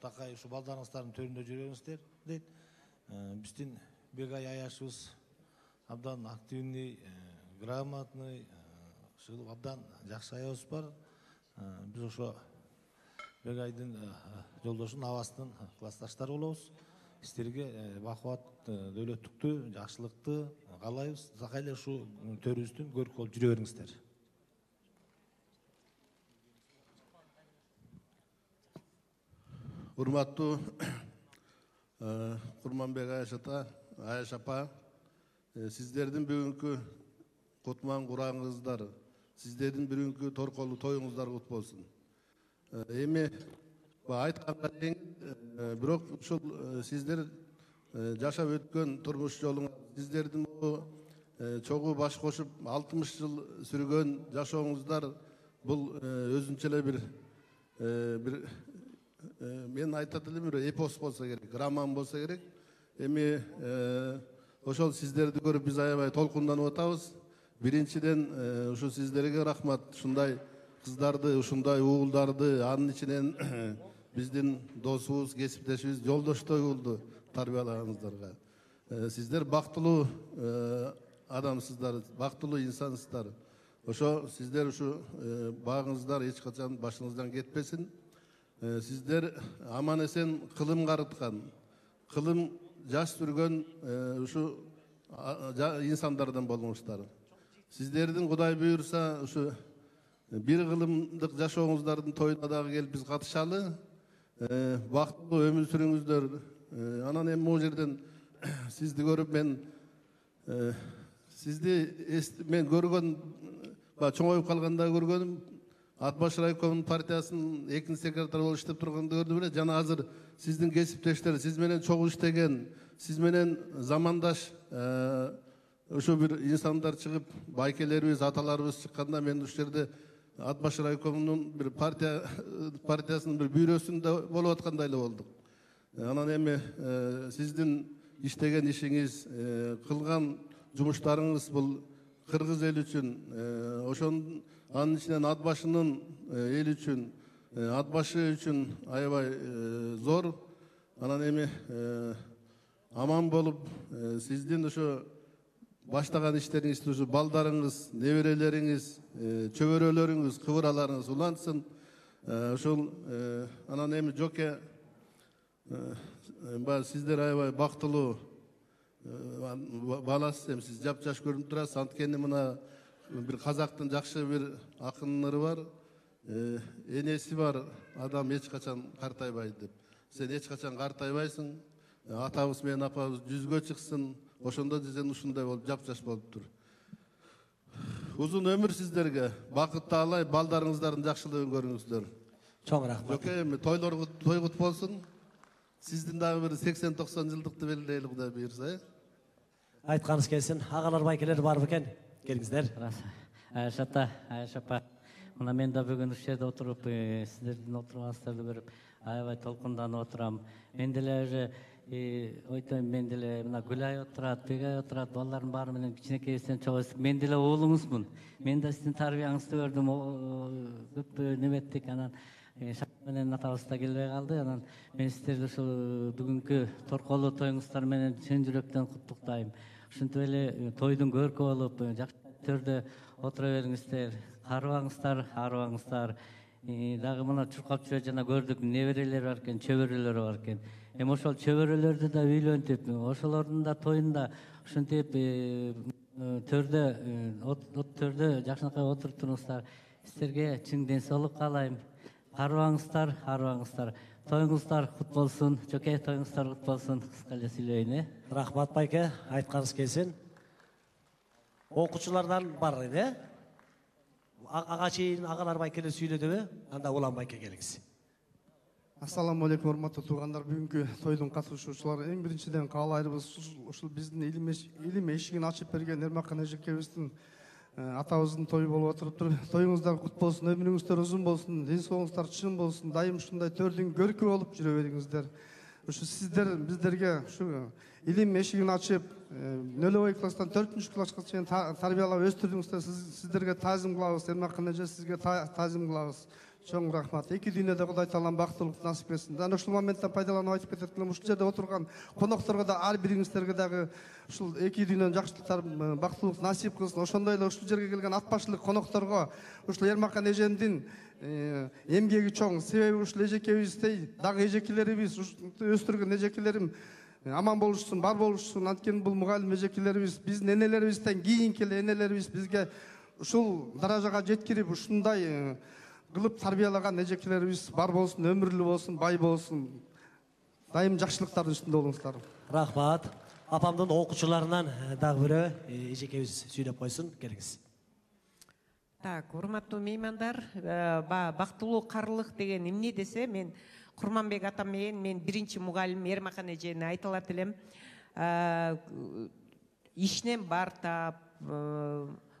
такай ушу балдарыңыздардын төрүндө жүрөңүздөр дейт. Биздин Бегай аяшыбыз абдан активный, грамотный, абдан жакшы аябыз бар. Биз ошо Бегайдын жолдошун абасынын классташтары болобуз. Сиздерге бакубат, дөөлөттүктүү, жакшылыкты каалайбыз. Такай эле ушу төрүбүздүн көркү болуп жүрө бериңиздер. Урматтуу Курманбек Аяш апа, сиздердин бүгүнкү кутман курагыңыздар, сиздердин бүгүнкү торколуу тоюңуздар кут болсун. Эми айтканга тең, бирок ушул сиздер жашап өткөн турмуш жолуңар, сиздердин чогуу баш кошуп 60 жыл сүргөн жашооңуздар бул өзүнчө эле бир мен айтат элем, эпос болсо керек, роман болсо керек. Эми ошол сиздерди көрүп биз аябай толкунданып атабыз. Биринчиден ушу сиздерге рахмат, ушундай кыздарды, ушундай уулдарды, анын ичинен биздин досубуз, кесиптешибиз, жолдоштой уулду тарбиялаганыңыздарга. Сиздер бактылуу адамсыздар, бактылуу инсансыздар. Ошо сиздер ушу багыңыздар эч качан башыңыздан кетпесин. Сиздер аман эсен кылым карыткан, кылым жаш сүргөн ушу инсандардан болуңуздар. Сиздердин Кудай буйрса ушу бир кылымдык жашооңуздардын тоюна дагы келип биз катышалы. Бактылуу өмүр сүрүңүздөр. Анан эми могу жерден сизди көрүп мен мен көргөн, чоңоюп калганда көргөнүм, Ат баш райкомунун партиясынын экинчи секретары болуп иштеп турганды көрдүм эле. Жана азыр сиздин кесиптештер, сиз менен чогуу иштеген, сиз менен замандаш ошо бир инсандар чыгып, байкелерибиз, аталарыбыз чыкканда мен ушул жерде Ат баш райкомунун бир партиясынын бир бюросунда болуп аткандай эле болдук. Анан эми сиздин иштеген ишиңиз, кылган жумуштарыңыз бул кыргыз эл үчүн, ошонун анын ичинен ат башынын эл үчүн, ат башы үчүн аябай зор. Анан эми аман болуп, сиздин ошо баштаган иштериңизди ушу балдарыңыз, неберелериңиз, чөбөрөлөрүңүз, кыбыраларыңыз улантсын. Ошол анан эми жоке сиздер аябай бактылуу баласыз, эми сиз жапжаш көрүнүп турасыз. Анткени мына бир казактын жакшы бир акын ыры бар. Энеси бар адам эч качан картайбайт деп. Сен эч качан картайбайсың. Атабыз менен апабыз жүзгө чыксын. Ошондо сен ушундай болуп жапжаш болуптур. Узун өмүр сиздерге. Бакыт таалай, балдарыңыздардын жакшылыгын көрүңүздөр. Чоң рахмат. Жоке, эми тойлор тойгут болсун. Сиздин дагы бир 80-90 жылдыкты белгилейли, Кудай буйрса. Айтканыңыз келсин. Агалар, байкелер бар бекен? Келиңиздер. Айшата, Айшапа. Мына мен да бүгүн ушул жерде отуруп, сиздердин отурганыңыздарды көрүп, аябай толкунданып отурам. Мен деле уже ойтойм, мен деле мына Гүлай отурат, Бегай отурат, балдардын баары менен кичинекейибизден чогуу. Мен деле уулуңузмун. Мен да сиздин тарбияңызды көрдүм, көп неметтик. Анан менен атабыз да келбей калды. Анан мен сиздерди ушул бүгүнкү торколуу тоюңуздар менен чын жүрөктөн куттуктайм. Ушинтип эле тойдун көркү болуп, жакшы төрдө отура бериңиздер. Арыбаңыздар. Дагы мына чуркап жүрө жана көрдүк, неберелери бар экен, чөбөрөлөрү бар экен. Эми ошол чөбөрөлөрдү да үйлөнтүп, ошолордун да тоюнда ушинтип төрдө жакшынакай отуруп туруңуздар. Сиздерге чың ден соолук каалайм. Арыбаңыздар. Тоюңуздар кут болсун. Жоке, тоюңуздар кут болсун. Кыска эле сүйлөйүн, Рахмат байке, айтканыңыз келсин. Окуучулардан бар эле. Ага чейин агалар байкелер сүйлөдүбү? Анда улам байке келиңиз. Ассаламу алейкум, урматтуу туугандар. Бүгүнкү тойдун катышуучулары, эң биринчиден каалайбыз ушул биздин илим эшигин ачып берген Эрмакан эжекебиздин атабыздын тою болуп отуруптур. Тоюңуздар кут болсун, өмүрүңүздөр узун болсун, ден соолугуңуздар чың болсун. Дайым ушундай төрдүн көркү болуп жүрө бериңиздер. Ушу сиздер биздерге ушу илим эшигин ачып, нөлөбөй класстан 4-класска чейин тарбиялап өстүрдүңүздөр. Сиздерге таазим кылабыз, Эрмакан эже, сизге таазим кылабыз. Чоң рахмат. Эки дүйнөдө Кудай таалам бактылык насип этсин. Жана ушул моменттен пайдаланып айтып кетет элем, ушул жерде отурган конокторго да ар бириңиздерге дагы ушул эки дүйнөнүн жакшылыктар, бактылык насип кылсын. Ошондой эле ушул жерге келген ат башлык конокторго ушул Эрмакан эжемдин эмгеги чоң. Себеби ушул эжекебиздей дагы эжекелерибиз, өстүргөн эжекелерим аман болушсун, бар болушсун. Анткени бул мугалим эжекелерибиз, биздин энелерибизден кийинки эле энелерибиз бизге ушул даражага жеткирип, ушундай кылып тарбиялаган эжекелерибиз бар болсун, өмүрлүү болсун, бай болсун. Дайым жакшылыктардын үстүндө болуңуздар. Рахмат. Апамдын окуучуларынан дагы бирөө эжекебиз сүйлөп койсун. Келиңиз. Так, урматтуу меймандар, бактылуу карылык деген эмне десе, мен Курманбек атам менен мен биринчи мугалим Эрмакан эжени айта алат элем. Ишинен бартап,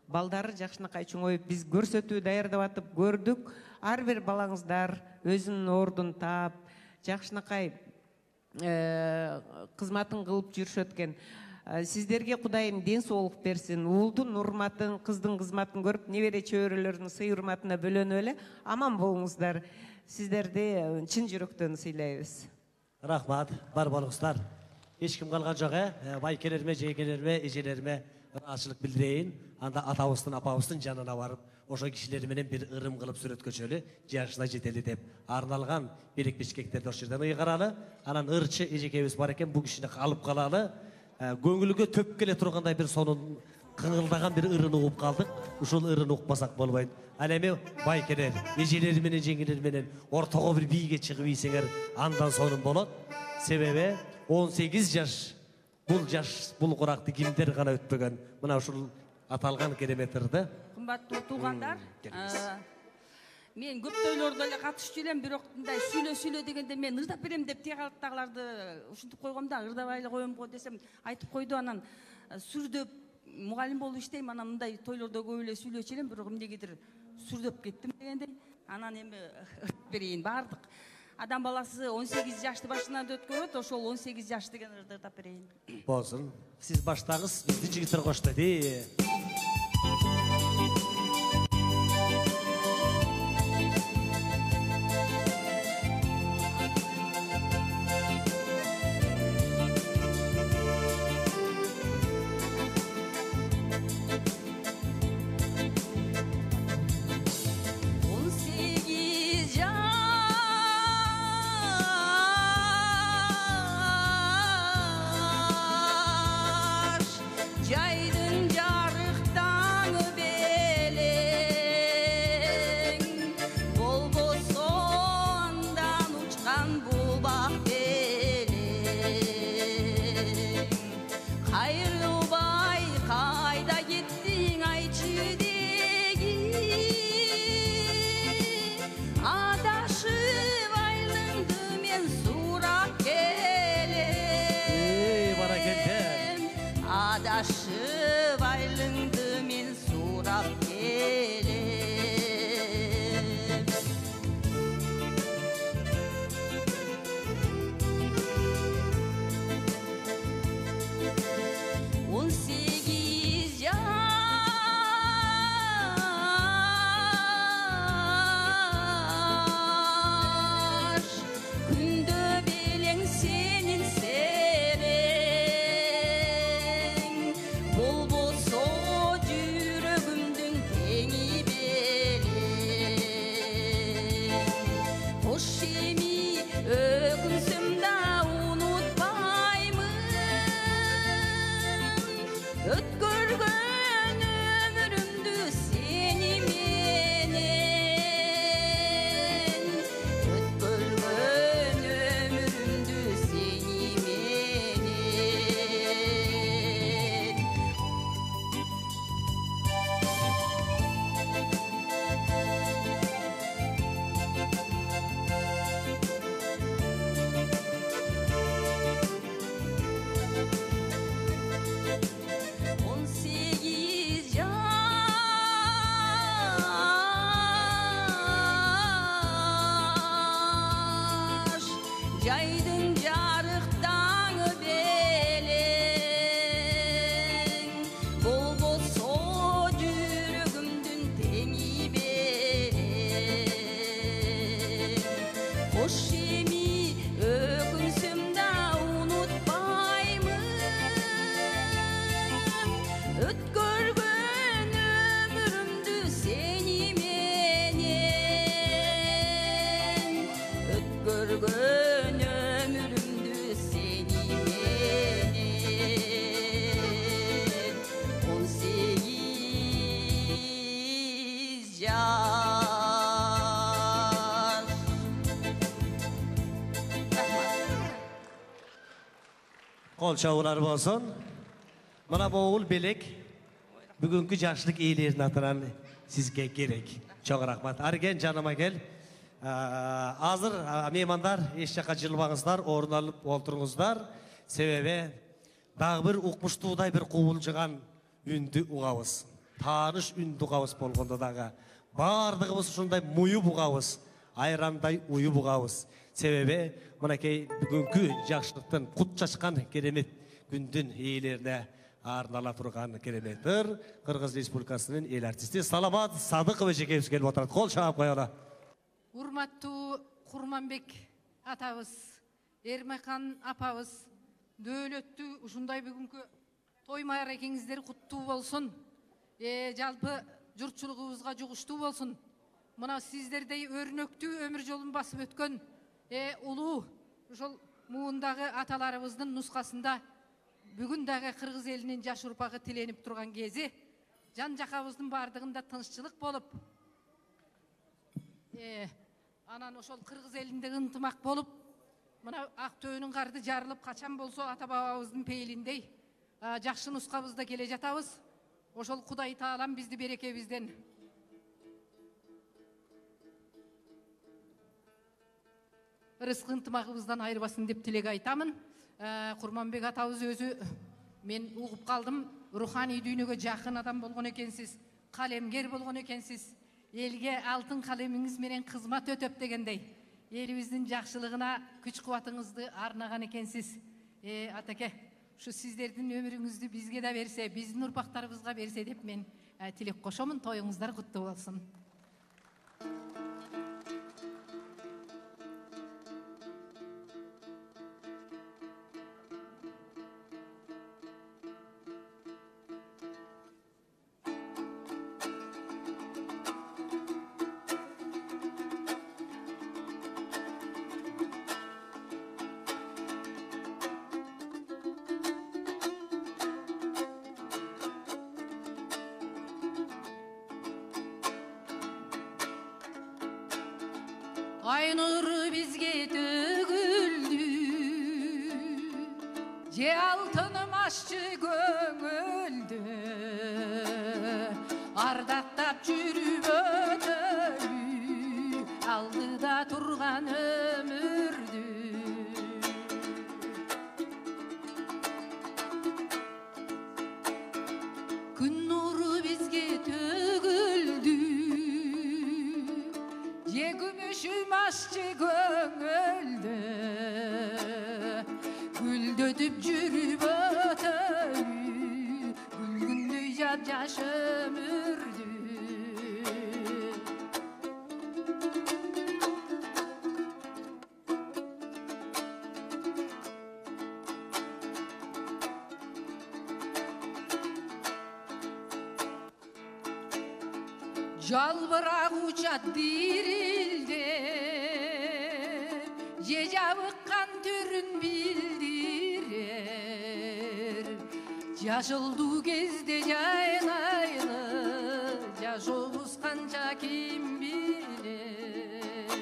балдары жакшынакай чоңоюп, биз көрсөтүү даярдап атып көрдүк. Ар бир балаңыздар өзүнүн ордун таап, жакшынакай кызматын кылып жүрүшөт экен. Сіздерге Құдайым ден соолук берсин, уулдун урматын, кыздын кызматын көрүп, небере чөбөрөлөрдүн сый урматына бөлөнүп эле аман болуңуздар. Сіздерди чын жүрөктөн сыйлайбыз. Рахмат, бар болуңуздар. Эч ким калган жок, байкелерме, жейкелерме, эжелерме ачылык билдирейин. Анда атабыздын, апабыздын жанына барып, ошо кишилер менен бир ырым кылып сүрөткөчөлү, жашына жетели деп арналган берек бишкектерди ошол жерден ыйгаралы. Анан ырчы эжекебиз бар экен, бул кишини алып калалы. Көңүлгө төп келе тургандай бир сонун кыңылдаган бир ырын угуп калдык. Ушул ырын укпасак болбойт. Ал эми байкелер, эжелер менен, жеңелер менен ортого бир бийге чыгып ийсеңер, андан сонун болот. Себеби 18 жаш, бул куракты кимдер гана өтпөгөн. Мына ушул аталган керемет ырды. Кымбаттуу туугандар, мен көп тойлордо эле катышчу элем, бирок мындай сүйлө дегенде мен ырдап берем деп тиягаттагыларды ушинтип койгом да, ырдабай эле коем го десем айтып койду. Анан сүрдөп мугалим болуп иштейм, анан мындай тойлордо көп эле сүйлөчү элем, бирок эмнегедир сүрдөп кеттим дегендей. Анан эми ырдап берейин. Баардык адам баласы 18 жашты башынан өткөрөт, ошол 18 жаш деген ырды ырдап берейин. Болсун. Сиз баштагыз, бизди жигиттер коштойт. Jaydın jarıktan Kol çavular olsun. Bana bu oğul belek. Bugünkü yaşlık iyilerini atıran sizge gerek. Çok rahmat. Argen canıma gel. Hazır mehmanlar, eşyaka jılbağızlar, orun alıp olturunuzlar. Sebebi dağ bir ukmuştuğday bir kovulcuğan ündü uğavız. Tanış ündü uğavız bolğonda dağı. Bardığımız şunday muyu buğavız. Ayranday uyu buğavız. Sebebi bugünkü yaşlıktan kut çaşkan keremet күндүн ээлерине арнала турган керемет бір Кыргыз Республикасынын эл артисти Саламат Садыков эжекебиз келип отурат. Кол чаап коелу. Урматтуу Курманбек атабыз, Эрмекан апабыз, дөөлөттүү ушундай бүгүнкү той маарекеңиздер куттуу болсун. Жалпы журтчулугубузга жугуштуу болсун. Мына сиздердей өрнөктүү өмүр жолун басып өткөн улуу ошол муундагы аталарыбыздын нускасында бүгүн дагы кыргыз элинин жаш урпагы тиленип турган кези, жан жакабыздын бардыгында тынччылык болуп, анан ошол кыргыз элинде ынтымак болуп, мына ак төөнүн карды жарылып качан болсо ата бабабыздын пейилиндей жакшы нускабызда келе жатабыз. Ошол Кудай Таалам бизди берекебизден ырыскы ынтымагыбыздан айырбасын деп тилек айтамын. Курманбек атабыз өзү мен угуп калдым, руханий дүйнөгө жакын адам болгон экенсиз, калемгер болгон экенсиз, элге алтын калемиңиз менен кызмат өтөп дегендей, элибиздин жакшылыгына күч кубатыңызды арнаган экенсиз. Атаке, ушу сиздердин өмүрүңүздү бизге да берсе, биздин урпактарыбызга берсе деп мен тилек кошомун. Тоюңуздар куттуу болсун. Ay nuru bizge tөгүлдү, же алтыным ашчы көңүлдү, ардактап жүрүп өтөлү, алдыда турган өмүрдү. Күн нуру бизге төгүлдү, же күмүшүм ашчы көңүлдү, гүлдөтүп жүрүп өтөлү, гүлгүндөй жап-жаш өмүрдү. Жалбырак учат дирилдеп, же жабыккан түрүн билдирер. Жашылдуу кезде жайлайлы, жашообуз канча ким билер.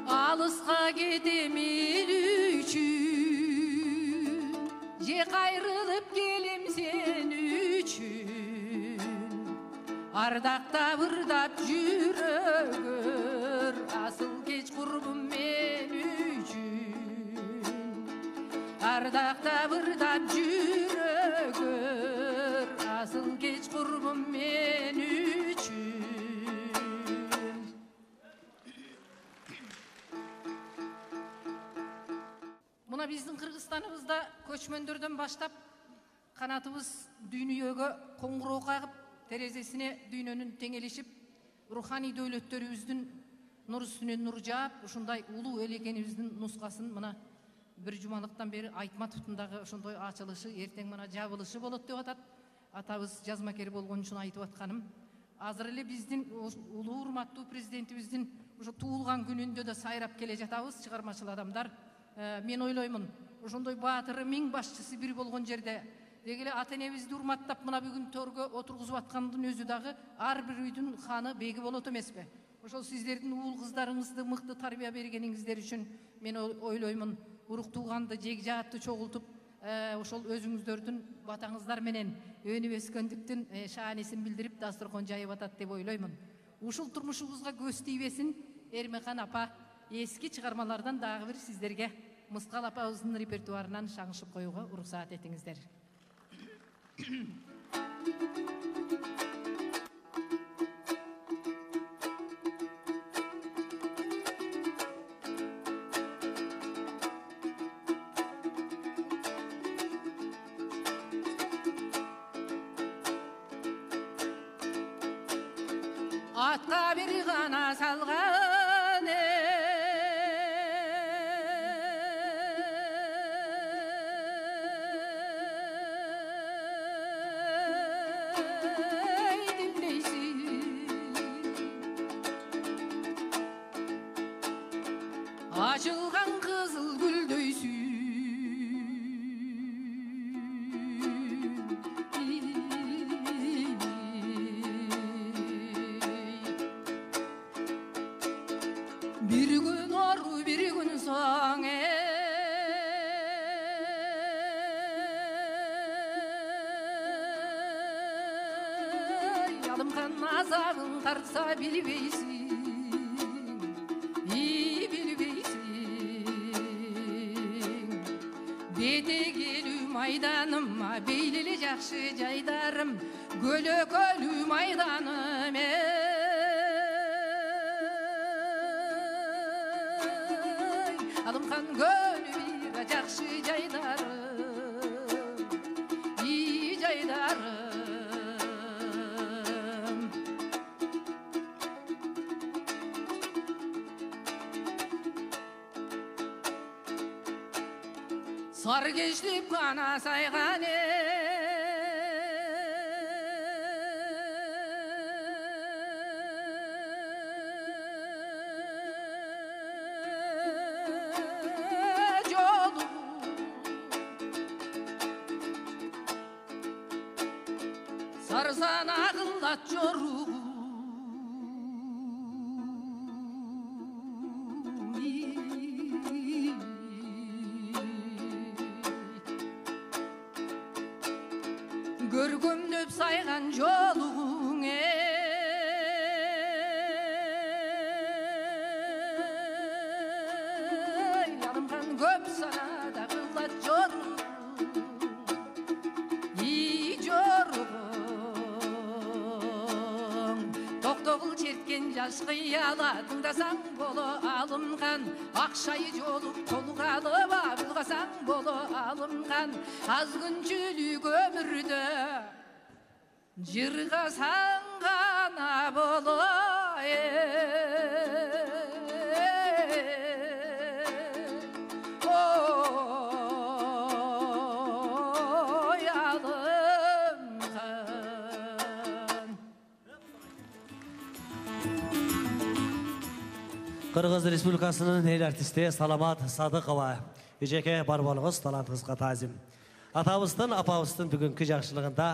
Алыска кетем эл үчүн, же кайрылып келем сен үчүн. Ардактап ырдап жүрөгөр, асыл кеч курбум мен үчүн. Ардактап ырдап жүрөгөр, асыл кеч курбум мен үчүн. Мына биздин Кыргызстаныбызда көчмөндөрдөн баштап канатыбыз дүйнөгө коңгуроо кагып, терезесине дүйнөнүн теңелишип, руханий дөөлөттөрүбүздүн нур үстүнө нур жаап, ушундай улуу эл экенибиздин нускасын мына бир жумалыктан бери Айтматовдун ошондой ачылышы, эртең мына жабылышы болот деп атат. Атабыз жазмакер болгон үчүн айтып атканым. Азыр эле биздин улуу урматтуу президентибиздин ошо туулган күнүндө да сайрап келе жатабыз, чыгармачыл адамдар. Мен ойлоймун, ошондой баатыры миң башчысы бир болгон жерде дегеле ата энебизди урматтап мына бүгүн төргө отургузуп аткандын өзү дагы ар бир үйдүн ханы беги болот эмеспи? Ошол сиздердин уул кыздарыңызды мыкты тарбия бергениңиздер үчүн мен ойлоймун, урук тууганды жег жаатты чогултуп, ошол өзүңүздөрдүн батаңыздар менен өнүп өскөндүктүн шаанесин билдирип дасторкон жайып атат деп ойлоймун. Ушул турмушубузга көз тийбесин. Эрмекан апа эски чыгармалардан дагы бир сиздерге Мыскал апабыздын репертуарынан шаңышып коюуга уруксаат этиңиздер. атқа бір ғана салған Açılған қызыл гүлдөйсің Bir gün arı bir gün soң Alımkan azabın tartsa bilbeysin Бетегелі майданым, бейлілі жақшы жайдарым, көлі майданым Алымхан көлі жақшы жайдарым, жайдарым Сар кештіп қана сайған жолу Сарсан ағылат жору Көргөмдөп сайған жолуң Алымхан көп санада қылат жору жоруң Тоқтоғыл черткен жаш қияла тыңдасаң боло алымхан Ақшайы жолу толғалы бұлғасаң боло алымхан Аз күнчүлүк өмірді жырғасаң ғана боло Ой алымхан Қырғыз Республикасының ел артисті Саламат Садықова. Ежеке бар болыңыз, талантыңызға тазим. Атабыздың, апабыздың бүгінгі жақшылығында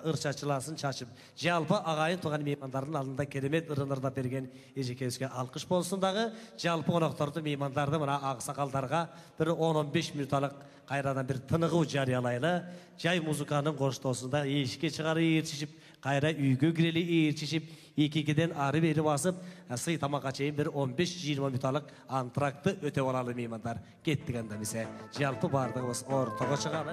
ұршачыласын шашып, жалпы ағайын туған меймандардың алдында керемет ұрынырда берген ежекеуізге алқыш болсындағы, жалпы қонақтарды меймандарды мына ақсақалдарға бір 10-15 минуталық қайрадан бір тынығы жариялайлы. Жай музыканың қоштосында ешке шығары ерчішіп, қайра үйге кірелі ерчішіп, екекеден ары бері басып, сый тамаққа чейін бір 15-20 минуталық антракты өте олалы меймандар кеттігенді месе. Жалпы бардығымыз ортаға шығады.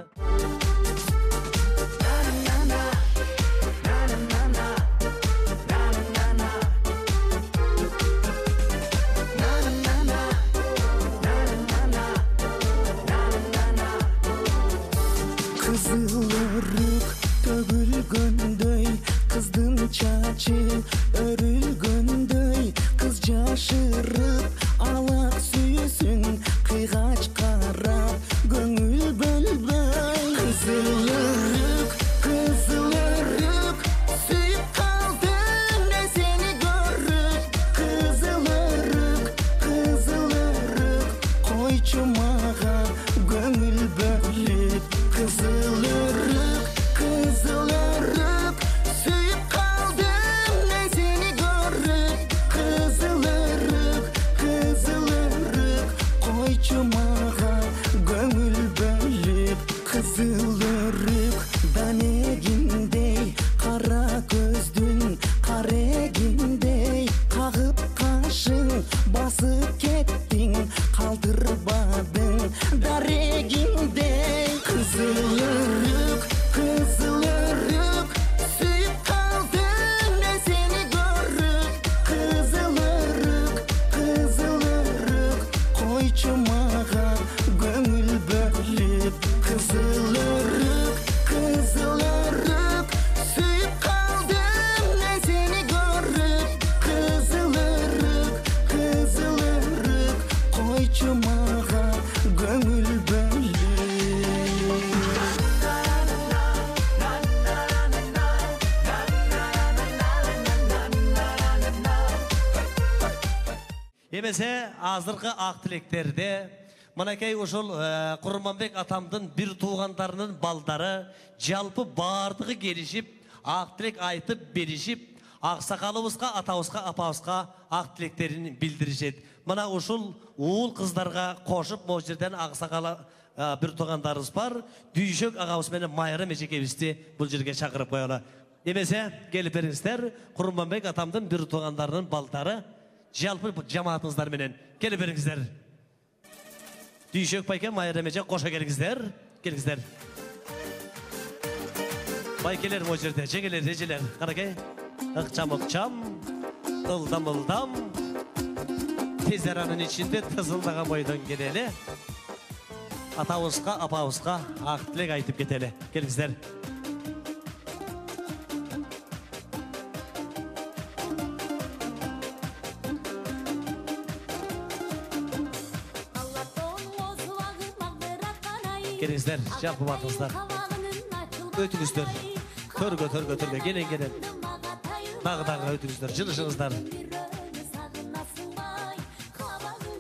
Kızılırık tөгülgөндөй, kızdın çaçı örülgөндөй, kız жашырып алак сүйсүн, кыйгач карап көңүл бөлбөй. Kızılırık, kızılırık, sүйүп калдым мен сени көрүп. Kızılırık, kızılırık, койчу мага көңүл бөлүп. Kızılırık, kızılırık, suyup kaldım ben seni görüp. Kızılırık, kızılırık, koyçu mağa gönül bölüp. Kızılırık, danegindey, kara gözdün karegindey. Kağıp kaşın, basıp kettin, kaldırmadın daregindey. Kızılırık, kızılırık, suyup kaldım ben seni görüp. Kızılırık, kızılırık, koyçu mağa gönül bölüp. Kızılırık, kızılırık, suyup kaldım ben seni görüp. Emese azırkı aq tilekтерде Мынакей ошол Курманбек атамдын бир туугандарынын балдары жалпы бардыгы келишип, ак тилек айтып беришип, аксакалыбызга, атабызга, апабызга ак тилектерин билдиришет. Мына ушул уул кыздарга кошуп, могу жерден аксакалы бир туугандарыбыз бар. Дүйшөк агабыз менен Майра эжекебизди бул жерге чакырып коелу. Эмесе келип бериңиздер, Курманбек атамдын бир туугандарынын балдары жалпы жамаатыңыздар менен келип бериңиздер. Дүйшөк байке Майрамеже коша келиңиздер. Келиңиздер. Байкелер могу жерде, жеңелер, эжелер. Каракей. Ыкчам, ылдам. Тез аранын ичинде тызылдаган бойдон келели. Атабызга, апабызга ак тилек айтып кетели. Келиңиздер. Келиңиздер, жалпы бардыңыздар. Өтүңүздөр. Төргө. Келен. Дагы өтүңүздөр, жылышыңыздар.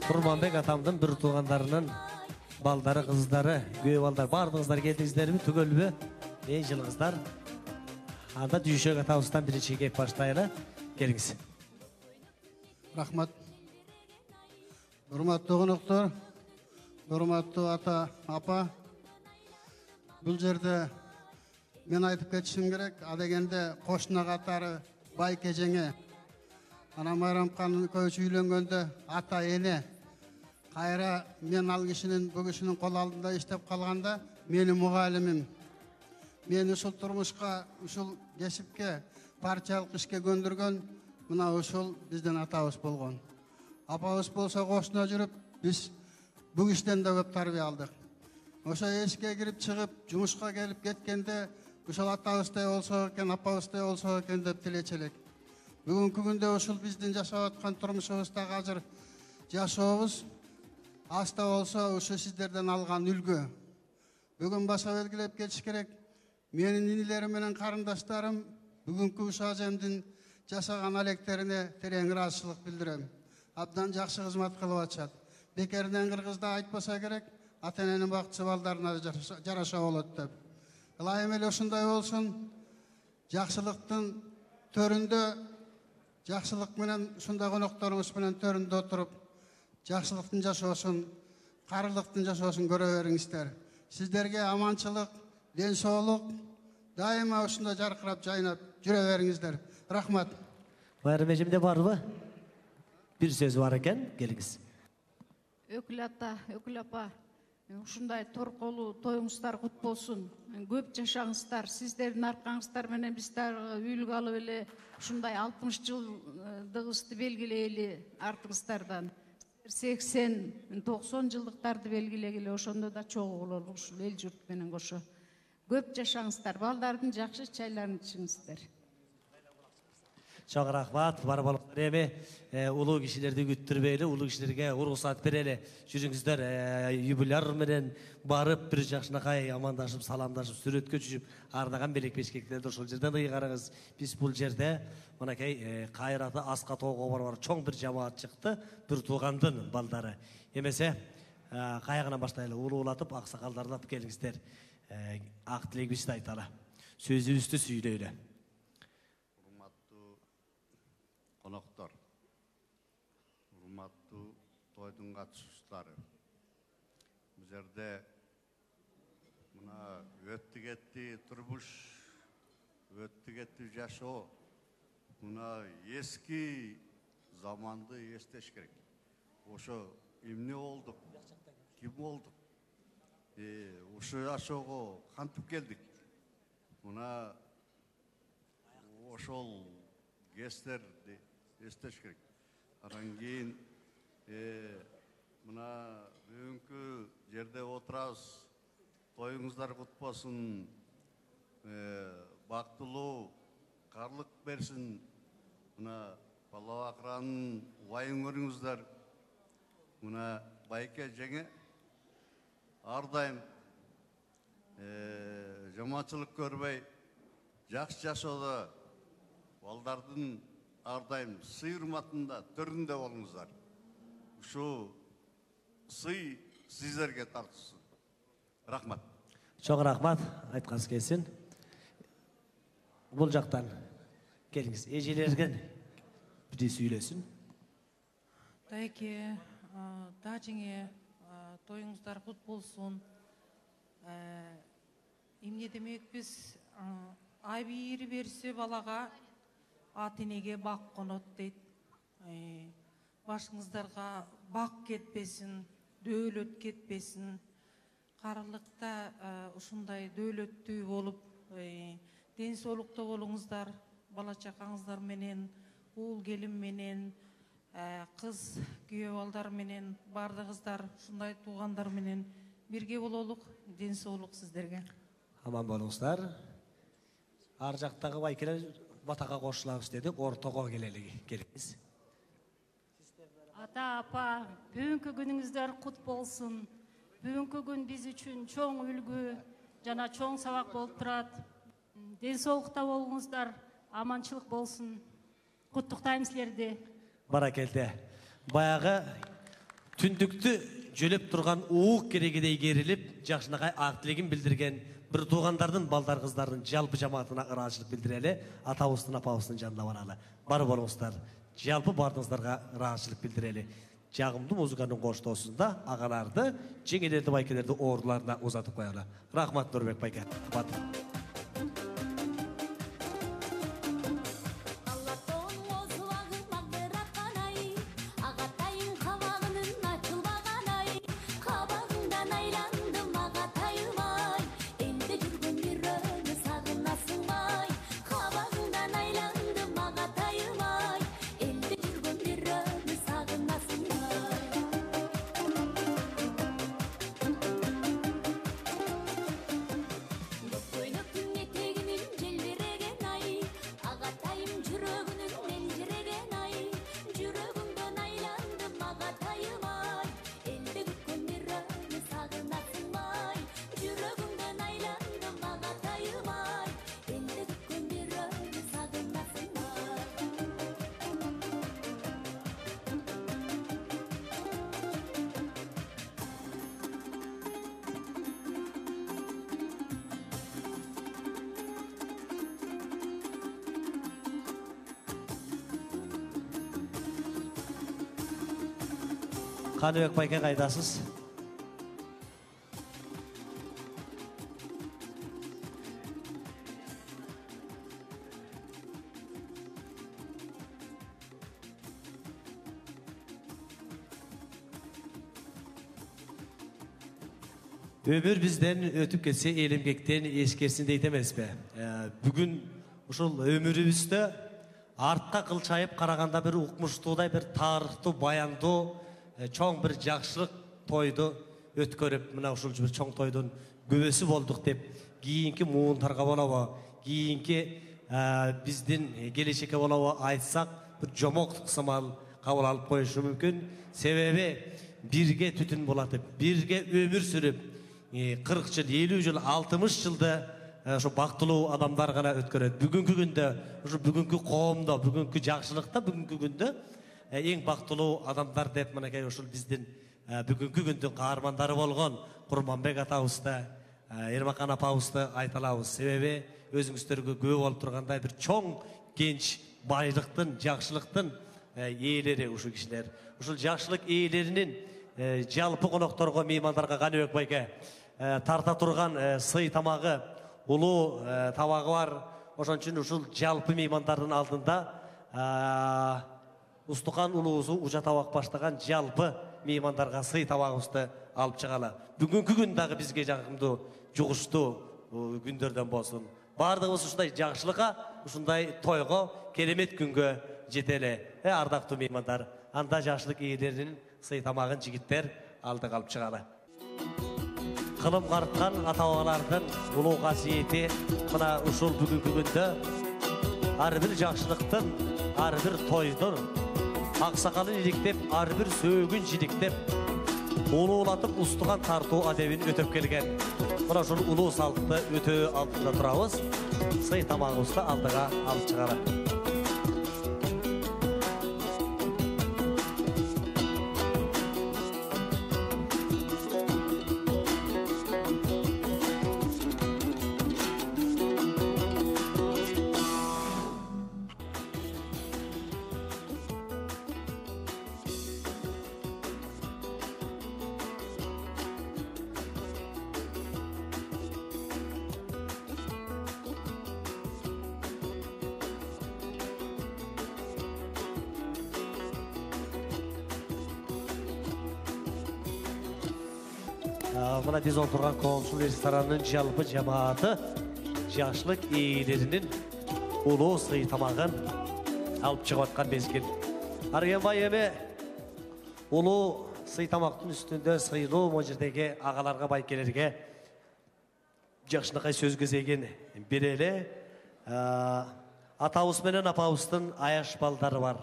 Курманбек атамдын бир туугандарынын балдары, кыздары, күйөө балдар бардыңыздар, келдиңиздерби, түгөлбү? Жылыңыздар. Анда Дүйшөк атабыздан биринчи кеп баштайлы. Келиңиз. Рахмат. Урматтуу коноктор, урматтуу ата, апа. Бұл жерде мен айтып кетишим керек, адегенде кошуна катары байке жеңе. Ана Майрамкан көйчү үйлөнгөндө ата эне. Кайра мен ал кишинин, бу кишинин кол алдында иштеп калганда менин мугалимим. Мени ушул турмушка, ушул кесипке, партиялык ишке көндүргөн мына ушул биздин атабыз болгон. Апабыз болсо кошуна жүрүп, биз бу кишиден да көп тарбия алдык. Ошо эшикке кирип чыгып, жумушка келип кеткенде, ушул атабыздай болсо экен, апабыздай болсо экен деп тилечү элек. Бүгүнкү күндө ушул биздин жашап аткан турмушубузда азыр жашообуз аста болсо ушу сиздерден алган үлгү. Бүгүн баса белгилеп кетиш керек. Менин инилерим менен карындаштарым бүгүнкү ушу ажемдин жасаган алектерине терең ыраазычылык билдирем. Абдан жакшы кызмат кылып атышат. Бекеринен кыргызда айтпаса керек, ата-эненин бактысы балдарына жараша болот деп. Ылайым эле ушундай болсун. Жакшылыктын төрүндө, жакшылык менен ушундай конокторуңуз менен төрүндө отуруп, жакшылыктын жашоосун, карылыктын жашоосун көрө бериңиздер. Сиздерге аманчылык, ден соолук, дайыма ушундай жаркырап, жайнап жүрө бериңиздер. Рахмат. Майра эжемде барбы? Бир сөз бар экен, келиңиз. Өкүл ата, өкүл апа, ушундай торколуу тоюңуздар кут болсун. Көп жашаңыздар, сиздердин аркаңыздар менен биз дагы үйлүк алып эле ушундай 60 жылдыгыбызды белгилейли артыңыздардан. 80-90 жылдыктарды белгилегиле, ошондо да чогуу бололу ушул эл журт менен кошо. Көп жашаңыздар, балдардын жакшы чайларын ичиңиздер. Çok rahmat, var balıklar emi, ulu kişilerdi güttürbeyle, ulu kişilerge urusat bereli, жүріңіздер юбиляр менен барып, bir жақшына қай амандаşıp, salamdaşıp, сүрөткө түшүп, ардаган белек бешкектерди ошол жерден ыйгарыңыз. Биз бул жерде, мынакей кайраты аска тоого бар чоң бир жамаат чыкты, бир туугандын балдары. Эмесе, каягынан баштайлы, улуулатып, аксакалдарлап келиңиздер, ак тилегибизди айталы, сөзүбүздү сүйлөйлү. Konoktор, урматтуу тойдун катышуучулары. Бул жерде мына өттү кетти турмуш, өттү кетти жашоо. Мына эски заманды эстеш керек. Ошо эмне болдук? Ким болдук? Ошо жашоого кантип келдик? Мына ошол кестерди эстеш керек. Анан кийин мына бүгүнкү жерде отурабыз. Тоюңуздар кут болсун. Бактылуу, карлык берсин. Мына бала бакыранын убайын көрүңүздөр. Мына байке жеңе ар дайым жаманчылык көрбөй, жакшы жашоодо балдардын ар дайым сый урматында төрүндө болуңуздар. ушу сый сиздерге тартылсын. Рахмат. Чоң рахмат, айтқаныңыз келсін. Бұл жақтан келіңіз, ежелерген бірде сөйлесін. Дайке, дажыңе, тойыңыздар құт болсын. Емне демек біз ай бейірі берсе балаға атенеге бақ қонот дейді. Башыңыздарға бақ кетпесін, дөйлөт кетпесін. Қарылықта ұшындай дөйлөттүй болып, денсаулықта болуңыздар, бала чақаңыздар менен, уыл келім менен, қыз күйеуалдар менен, бардығыздар, шындай туғандар менен бірге бололық, денсаулық сіздерге. Аман болыңыздар. Ар жақтағы байкелер батаға қосылабыз дедік, ортаға келеміз. Ата, апа, бүгінгі күніңіздер құт болсын. Бүгінгі күн біз үшін чоң үлгі, жана чоң сабақ болып тұрады. Денсаулықта болыңыздар, аманшылық болсын. Құттықтаймын сіздерді. Баракелді. Баяғы түндікті жөлеп тұрған уық керегедей керіліп, жақшынағай ақтілігін білдірген бір туғандардың балдар қыздардың жалпы жамаатына ыраазычылык билдирели, атабыздын апабыздын жанына баралы. Бар болуңуздар, жалпы бардыңыздарға ыраазычылык билдирели. Жагымдуу музыканын коштоосунда агаларды, жеңелерди, байкелерди ооруларына узатып коелу. Рахмат Нурбек байке. Қаныбек байке қайдасыз? Ömür bizden ötüp ketse elimgekten eskерсин дейт эмес бе? Бүгүн ушул өмүрүбүздө артка кылчайып караганда бир укмуштуудай, бир тарыхтуу, баяндуу чоң бір жақшылық тойды өткөрүп, мына ушул бир чоң тойдун көбөсү болдук деп, кийинки муунтарга болобу, кийинки биздин келечекке болобу айтсак, бир жомоктук сымал кабыл алып коюшу мүмкүн. Себеби бирге түтүн болатып, бирге өмүр сүрүп, 40 жыл, 50 жыл, 60 жылды ошо бактылуу адамдар гана өткөрөт. Бүгүнкү күндө, ошо бүгүнкү коомдо, бүгүнкү жакшылыкта, бүгүнкү күндө эң бактылуу адамдар деп мынакей ушул биздин бүгүнкү күндүн каармандары болгон Курманбек атабызды, Эрмакан апабызды айта алабыз. Себеби өзүңүздөргө күбө болуп тургандай бир чоң кенч байлыктын, жакшылыктын ээлери ушул кишилер. Ушул жакшылык ээлеринин жалпы конокторго, меймандарга Каныбек байке тарта турган сый тамагы, улуу табагы бар. Ошон үчүн ушул жалпы меймандардын алдында Устукан улуусу ужа табак баштаган жалпы меймандарга сый табагыбызды алып чыгалы. Бүгүнкү күн дагы бизге жагымдуу, жугуштуу күндөрдөн болсун. Бардыгыбыз ушундай жакшылыкка, ушундай тойго, керемет күнгө жетели. Ардактуу меймандар, анда жакшылык ээлеринин сый тамагын жигиттер алдыга алып чыгалы. Кылым карткан ата-бабалардын улуу касиети мына ушул бүгүнкү күндө ар бир жакшылыктын, ар бир тойдун аксакалын иликтеп, ар бир сөөгүн жиликтеп, улуулатып устуган тартуу адебин өтөп келген. Мына ушул улуу салтты өтөө алдында турабыз. Сый тамагыбызды алдыга алып чыгалы. мына биз отурган коомчулук ресторанынын жалпы жамааты жакшылык ээлеринин улуу сый тамагын алып чыгып аткан мезгил. Аргенбай эми улуу сый тамактын үстүндө сыйлуу могу жердеги агаларга, байкелерге жакшынакай сөз кезегин берели. Атабыз менен апабыздын аяш балдары бар.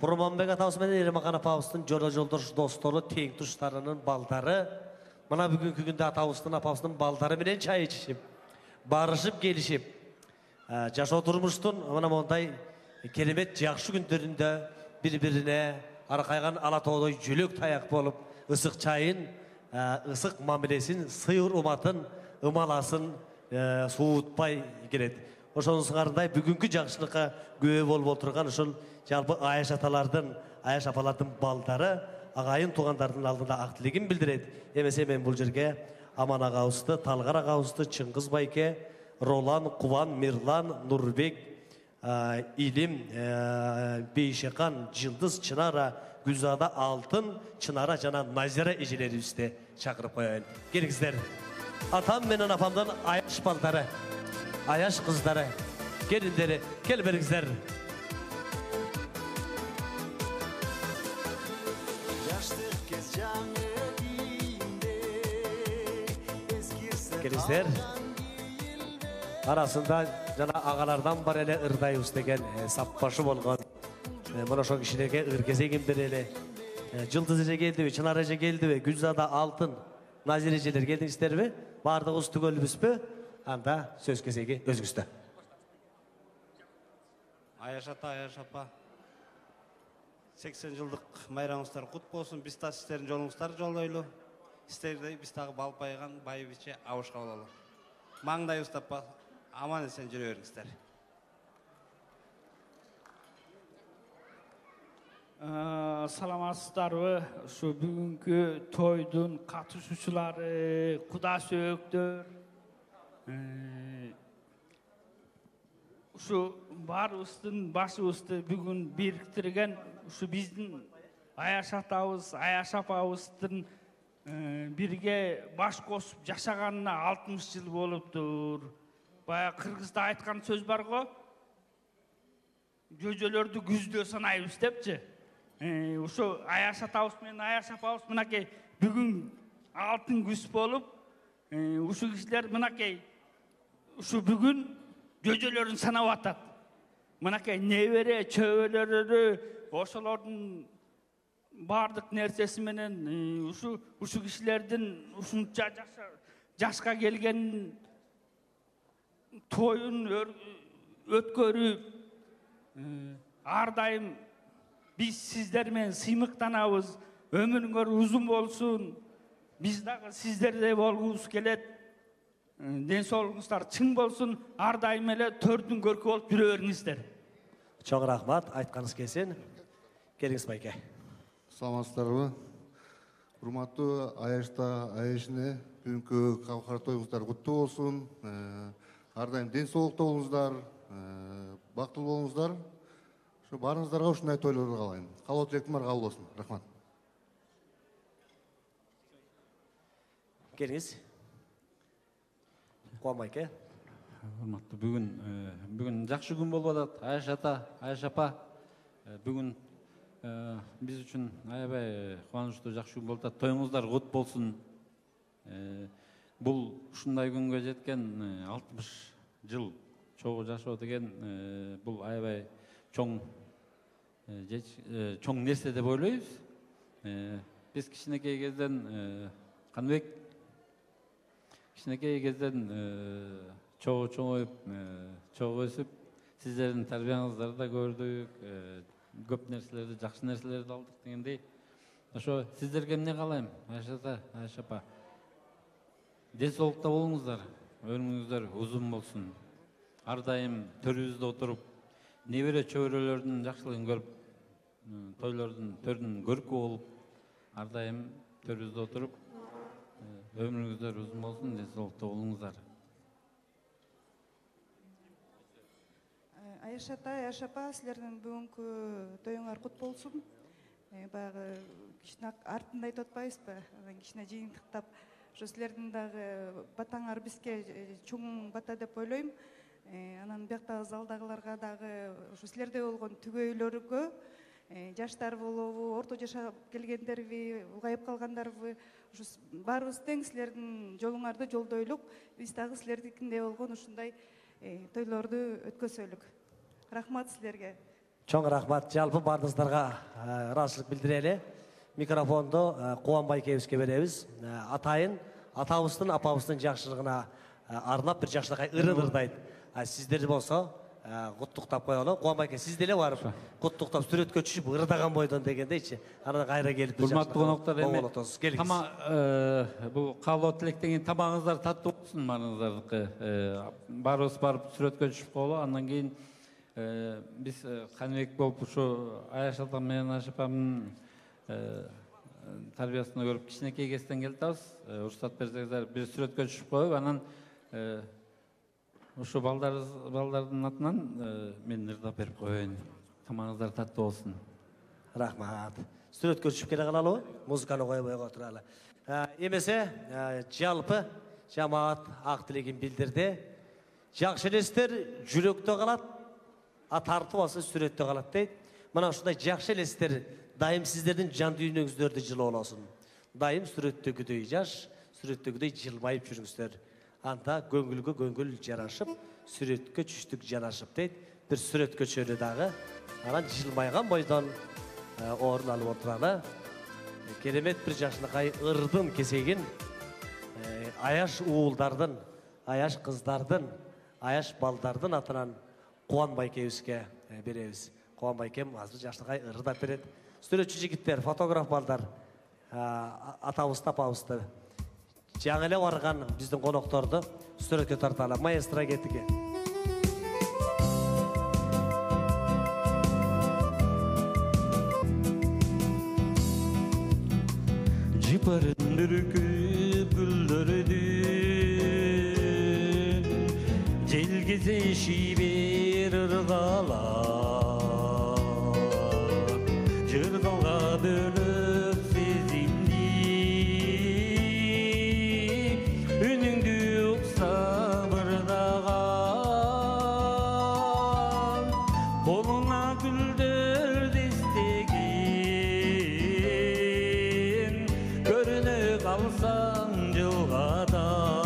Курманбек атабыз менен Эрмакан апабыздын жора жолдош достору, тең туштарынын балдары мына бүгүнкү күндө атабыздын, апабыздын балдары менен чай ичишип, барышып, келишип, жашоо турмуштун мына мондай керемет жакшы күндөрүндө бири-бирине аркайган ала тоодой жөлөк таяк болуп, ысык чайын, ысык мамилесин, сый урматын, ымаласын суутпай келет. Ошонусуңарындай бүгүнкү жакшылыкка күбө болуп отурган ушул жалпы аяш аталардын, аяш апалардын балдары агайын туугандардын алдында ак тилегин билдирет. Эмесе мен бул жерге Аман агабызды, Талгар агабызды, Чыңгыз байке, Ролан, Кубан, Мирлан, Нурбек, Илим, Бейшекан, Жылдыз, Чынара, Гүлзада, Алтын, Чынара жана Назира эжелерибизди чакырып коеюн. Келиңиздер. Атам менен апамдын аяш балдары, аяш кыздары, келиндери, кел бериңиздер. Келиңиздер. Арасында жана агалардан бар эле Ырдайбыз деген сапбашы болгон. Мына ошол кишилерге ыр кезегин берели. Жылдыз эже келдиби, Чынар эже келдиби, Гүлзада, Алтын, Назир эжелер келдиңиздерби? Бардыгыбыз түгөлбүзбү? Анда сөз кезеги өзүңүздө. Аяш ата, Аяш апа, 80 жылдык майрамыңыздар кут болсун. Биз та сиздердин жолуңуздарды жолдойлу. Сиздерди биз дагы балпайган байыбиче абышка бололу. Маңдайыбыз таппа, аман эсен жүрө бериңиздер. Саламатсыздарбы? Ушу бүгүнкү тойдун катышуучулары, куда сөөктөр, ушу баарыбыздын башыбызды бүгүн бириктирген ушу биздин Аяш атабыз, Аяш апабыздын бирге баш косуп жашаганына 60 жыл болуптур. Бая кыргызда айткан сөз бар го, жөжөлөрдү күздө санайбыз депчи. Ушу Аяш атабыз менен Аяш апабыз мынакей бүгүн алтын күз болуп, ушу кишилер мынакей ушу бүгүн жөжөлөрүн санап атат. Мынакей небере чөбөлөрү, ошолордун бардык нерсеси менен ушу кишилердин ушунча жашка келген тоюн өткөрүп, ар дайым биз сиздер менен сыймыктанабыз. Өмүрүңөр узун болсун. Биз дагы сиздердей болгубуз келет. Ден соолугуңуздар чың болсун. Ар дайым эле төрдүн көркү болуп жүрө бериңиздер. Чоң рахмат, айтканыңыз келсин. Келиңиз байке. Саламатсыздарбы? Урматтуу Аяшта, Аяшыне бүгүнкү калкар тоюңуздар куттуу болсун. Ар дайым ден соолукта болуңуздар, бактылуу болуңуздар. Ошо баарыңыздарга ушундай тойлорду каалайм. Каалоо тилектим бар кабыл болсун. Рахмат. Келиңиз. Кубан байке. Урматтуу, бүгүн жакшы күн болуп атат. Аяш ата, Аяш апа, бүгүн биз үчүн аябай кубанычтуу жакшы күн болуп атат. Тоюңуздар кут болсун. Бул ушундай күнгө жеткен 60 жыл чогуу жашоо деген бул аябай чоң нерсе деп ойлойбуз. Биз кичинекей кезден Каныбек кичинекей кезден чоңоюп, чогуу өсүп, сиздердин тарбияңыздарды да көрдүк, көп нерселерди, жакшы нерселерди алдык дегендей. Ошо сиздерге эмне каалайм? Аяш ата, Аяш апа, ден соолукта болуңуздар, өмүрүңүздөр узун болсун. Ар дайым төрүбүздө отуруп, небере чөбөрөлөрдүн жакшылыгын көрүп, тойлордун төрүнүн көркү болуп, ар дайым төрүбүздө отуруп, өмүрүңүздөр узун болсун, ден соолукта болуңуздар. Аяш ата, Аяш апа, силердин бүгүнкү тоюңар кут болсун. Баягы кичине артында айтып атпайбызбы? Анан кичине жыйынтыктап, ошо силердин дагы батаңар бизге чоң бата деп ойлойм. Анан бияктагы залдагыларга дагы ошо силерде болгон түгөйлөргө жаштар болобу, орто жашап келгендерби, улгайып калгандарбы, ошо баарыбыз тең силердин жолуңарды жолдойлук. Биз дагы силердикиндей болгон ушундай тойлорду өткөзөлүк. Рахмат силерге. Чоң рахмат. Жалпы бардыңыздарга ыраазычылык билдирели. Микрофонду Кубанбай кебизге беребиз. Атайын атабыздын, апабыздын жакшылыгына арнап бир жакшылыкай ырын ырдайт. Сиздерди болсо куттуктап коелу. Кубанбай ке, сиз деле барып куттуктап сүрөткө түшүп ырдаган бойдон дегендейчи. Анан кайра келип урматтуу коноктор, бул каалоо тилектен кийин тамагыңыздар таттуу болсун баарыңыздардыкы. Баарыбыз барып сүрөткө түшүп коелу. Андан кийин биз Каныбек болуп ушу Аяш атам менен Аяш апамдын тарбиясына көрүп кичинекей кезден келатабыз. Уруксат берсеңиздер бир сүрөткө түшүп коюп, анан ушу балдардын атынан мен ырдап берип коеюн. Тамагыңыздар таттуу болсун. Рахмат. Сүрөткө түшүп келе калалы, музыканы койбой отуралы. Эмесе жалпы жамаат ак тилегин билдирди. Жакшы элестер жүрөктө калат, тартып алса сүрөттө калат дейт. Мына ушундай жакшы элестер дайым сиздердин жан дүйнөңүздөрдү жылоолосун. Дайым сүрөттөгүдөй жаш, сүрөттөгүдөй жылмайып жүрүңүздөр. Анда көңүлгө көңүл жарашып, сүрөткө түштүк жанашып дейт. Бир сүрөткө чөйрө дагы. Анан жылмайган бойдон орун алып отуралы. Керемет бир жакшынакай ырдын кесегин аяш уулдардын, аяш кыздардын, аяш балдардын атынан Кубанбай кебизге беребиз. Кубанбай кем азыр жакшынакай ырдап берет. Сүрөтчү жигиттер, фотограф балдар, атабызды, апабызды жаңы эле барган биздин конокторду сүрөткө тарталы. Маэстро кетиге. Жыпарын бүркүп гүлдөрдү желгизе шибер ыргала жыргалга бөлөп сезимди үнүңдү уксам ырдаган колуна гүлдөрдү истеген көрүнө калсаң жылгадан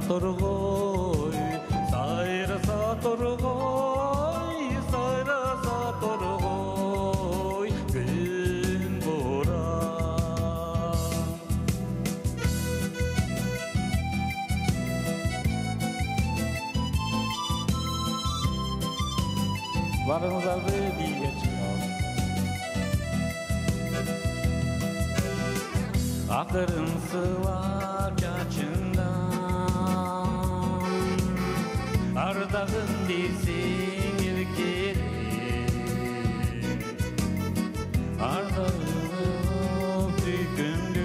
Торгой, сайраса торгой, сайраса торгой, күн боран. Барыңыздарды бийге чыгабыз. Акырын сылап чачында ардагын десең еркелик ардагын түйкөндөй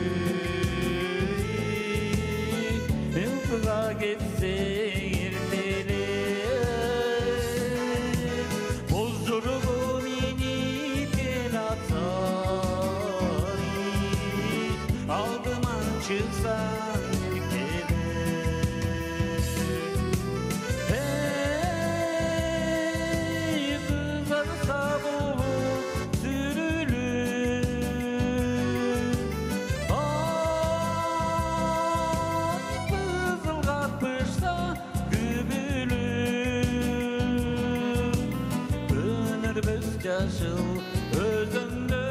ылтыга кетсең эртелик боз жорого минип келатсаң алдыман чыксаң yaşıl özünde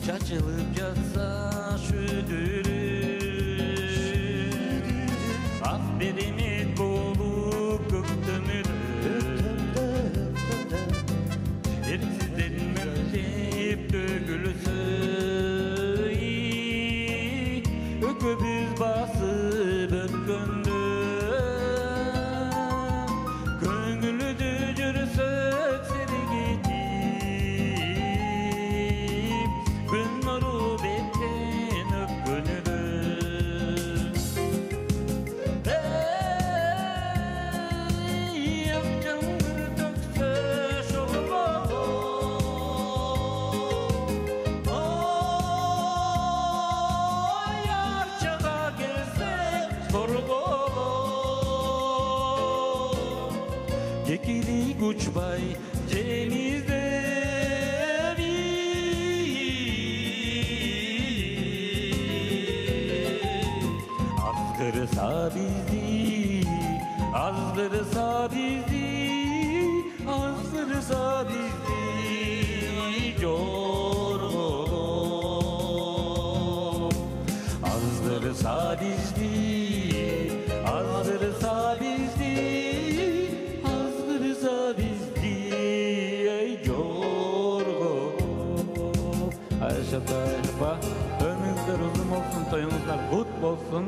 Çaçılıp yatsa şüdürüm Ak berimit bolup göktümürüm Ersizlerin mülteyip dögülüsü Ököbüz basıp ötkündü Köngülü dücürsök seri geçip Gün nuru betten öpkünüdü Ey akçamdır tökse şolba Oy arçağa gelsek sorgu Gekili güçbay cemizde Azgırsa bizi, azgırsa bizi, azgırsa bizi yorgun. Azdırsa bizi, azdırsa bizi, azdırsa bizi yorgun. Ayşe Tayfa, ömürler uzun olsun, toyunuzlar kut olsun.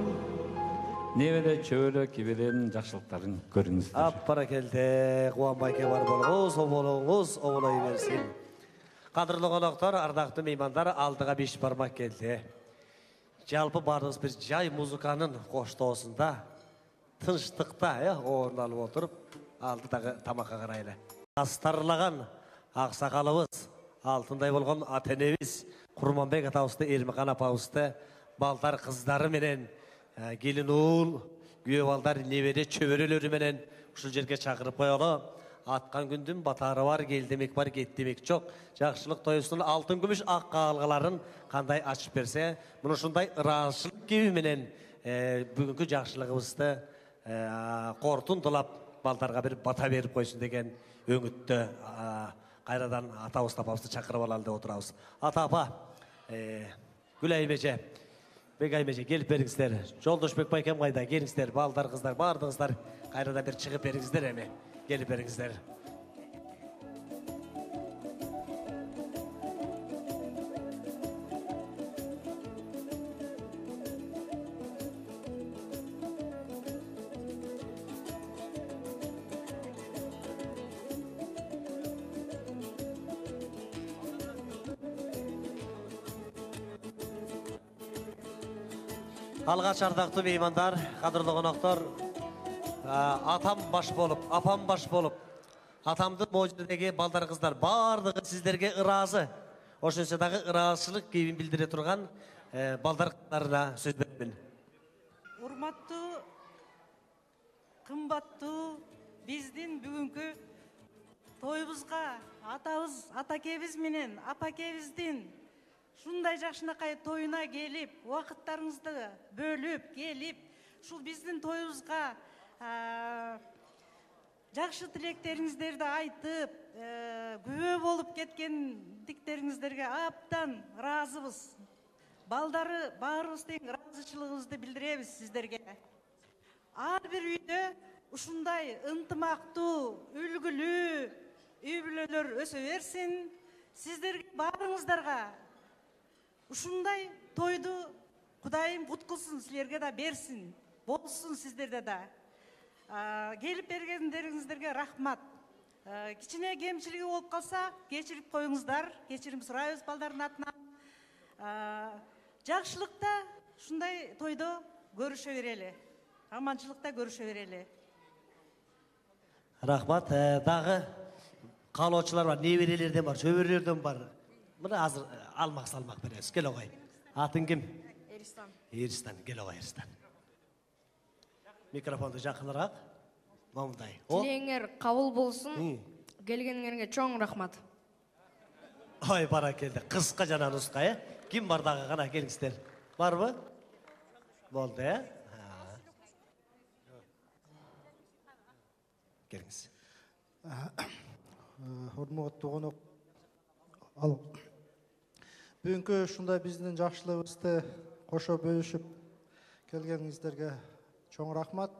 Nevede çöre kibelen жақсылықтарын көріңіздер. Аппара келді, қуанбайке бар болыңыз, оболыңыз, оболай берсін. Қадірлі қонақтар, ардақты меймандар, алдыға 5 бармақ келді. Жалпы барыңыз бір жай музыканың қоштауысында, тыныштықта орын алып отырып, алдыдағы тамаққа қарайлы. Астарлаған ақсақалымыз, алтындай болған атенеміз, Құрманбек атауысты, Ермақан апауысты, балдар қыздары менен, келін ұл, күйе балдар небере чөберелері менен ұшыл жерге шақырып қойылы. Атқан күндім батары бар, келдемек бар, кеттемек жоқ. Жақшылық тойысының алтын күміш аққа алғаларын қандай ашып берсе, мұны шындай ырашылық кеуі менен бүгінгі жақшылығымызды қортын тұлап балдарға бір бата беріп қойсын деген өңітті қайрадан ата ұстапамызды шақырып алалды отырауыз. Ата апа, Гүл Әймеже, Бек Әймеже, келіп беріңіздер. Жолдошбек байкем қайда, келіңіздер, балдар, қыздар, бардыңыздар, қайрадан бір шығып беріңіздер әме, келіп беріңіздер. Алғаш ардақты меймандар, қадірлі қонақтар, атам баш болып, апам баш болып, атамды мойжердегі балдар қыздар бардығы сіздерге ыразы, ошыншыдағы ыразшылық кейбін білдіре тұрған балдар қыздарына сөз бермін. Урматтуу, кымбаттуу, биздин бүгүнкү тойубузга атабыз, атакебиз менен апакебиздин шундай жакшынакай тоюна келип, убакыттарыңызды бөлүп келип, шул биздин тоюбузга жакшы тилектериңиздерди айтып, күбө болуп кеткендиктериңиздерге абдан ыраазыбыз. Балдары баарыбыз тең ыраазычылыгыбызды билдиребиз сиздерге. Ар бир үйдө ушундай ынтымактуу, үлгүлүү үй бүлөлөр өсө берсин. Сиздерге баарыңыздарга ушундай тойду Кудайым кут кылсын, силерге да берсин, болсун сиздерде да. Келип бергендериңиздерге рахмат. Кичине кемчилиги болуп калса, кечирип коюңуздар, кечирим сурайбыз балдардын атынан. Жакшылыкта ушундай тойдо көрүшө берели. Аманчылыкта көрүшө берели. Рахмат. Дагы каалоочулар бар, неберелерден бар, чөбөрөлөрдөн бар. Мына азыр алмак салмак беребиз. Кел огай. Атың ким? Эристан. Эристан, кел огай Эристан. Микрофонду жакыныраак. Момундай. Тилеңер кабыл болсун. Келгениңерге чоң рахмат. Ой, баракелде. Кыска жана нуска, Ким бар дагы гана келиңиздер. Барбы? Болду, Келиңиз. Урматтуу конок. Ал Бүгүнкү ушундай биздин жакшылыгыбызды кошо бөлүшүп келгениңиздерге чоң рахмат.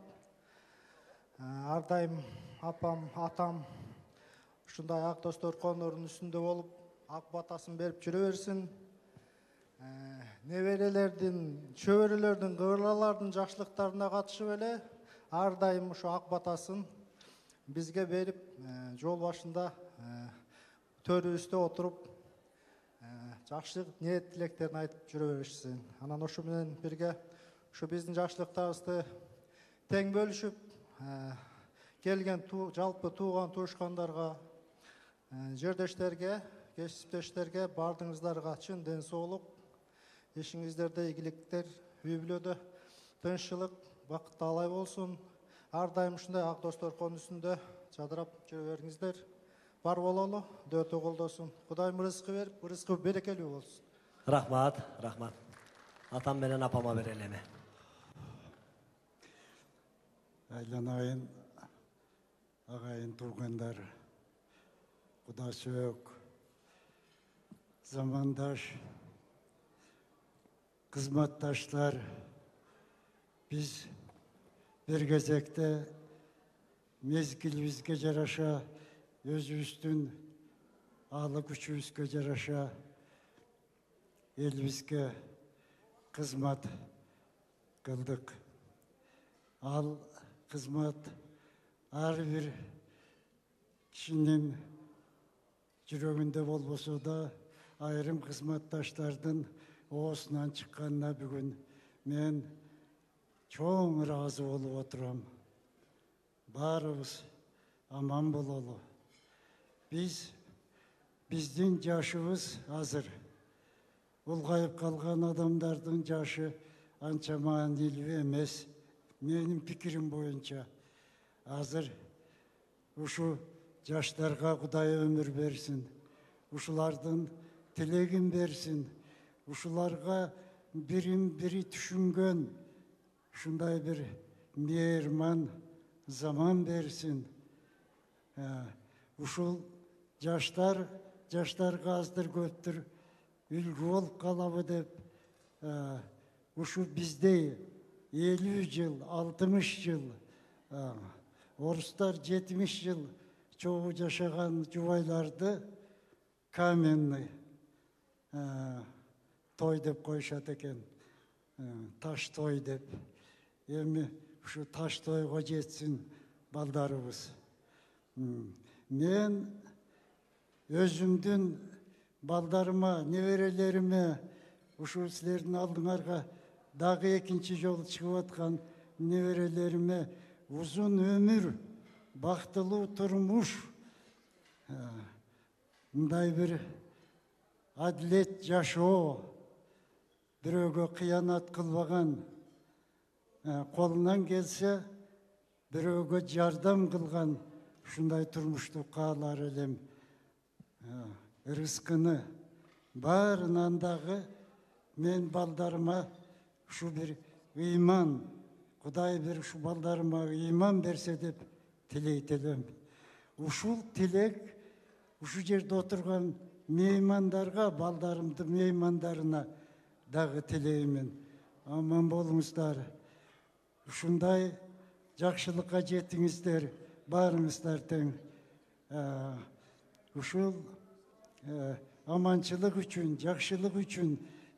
Ар дайым апам, атам ушундай ак досторкондордун үстүндө болуп, ак батасын берип жүрө берсин. Неберелердин, чөбөрөлөрдүн, кыбырлалардын жакшылыктарына катышып эле ар дайым ушу ак батасын бизге берип, жол башында төрүбүздө отуруп жакшы ниет тилектерин айтып жүрө беришсин. Анан ошо менен бирге ушу биздин жакшылыктарыбызды тең бөлүшүп, келген жалпы тууган туушкандарга, жердештерге, кесиптештерге бардыгыңыздарга чын ден соолук, ишиңиздерде ийгиликтер, үй бүлөдө тынччылык, бакыт таалай болсун. Ар дайым ушундай ак досторкон үстүндө жадырап жүрө бериңиздер. Бар бололу, дөтө колдосун. Кудайым рызкы берип, рызкы берекелүү болсун. Рахмат, рахмат. Атам менен апама берелеме. Айланайын, агайын туугандар, куда сөөк, замандаш, кызматташтар, биз бир кезекте мезгилибизге жараша, өзүбүздүн аалы күчүбүзгө жараша элибизге кызмат кылдык. Ал кызмат ар бир кишинин жүрөгүндө болбосо да, айрым кызматташтардын оосунан чыкканына бүгүн мен чоң ыраазы болуп отурам. Баарыбыз аман бололу. Биздин жашыбыз азыр. Улгайып калган адамдардын жашы анча маанилүү эмес. Менин пикирим боюнча азыр ушу жаштарга Кудай өмүр берсин. Ушулардын тилегин берсин. Ушуларга бирин бири түшүнгөн ушундай бир мейирман заман берсин. Ушул жаштарга аздыр көптүр үлгү болуп калабы деп, ушу биздей 50 жыл, 60 жыл, орустар 70 жыл чогуу жашаган жубайларды каменный той деп коюшат экен. Таш той деп. Эми ушу таш тойго жетсин балдарыбыз. Мен өзүмдүн балдарыма, неберелериме, ушу силердин алдыңарга дагы экинчи жолу чыгып аткан неберелериме узун өмүр, бактылуу турмуш, мындай бир адилет жашоо, бирөөгө кыянат кылбаган, колунан келсе бирөөгө жардам кылган ушундай турмушту каалар элем. Рызкыны баарынан дагы мен балдарыма ушу бир ыйман, Кудай бир ушу балдарыма ыйман берсе деп тилейт элем. Ушул тилек ушу жерде отурган меймандарга, балдарымдын меймандарына дагы тилеймин. Аман болуңуздар. Ушундай жакшылыкка жетиңиздер, баарыңыздар тең. Ушул аманчылык үчүн, жакшылык үчүн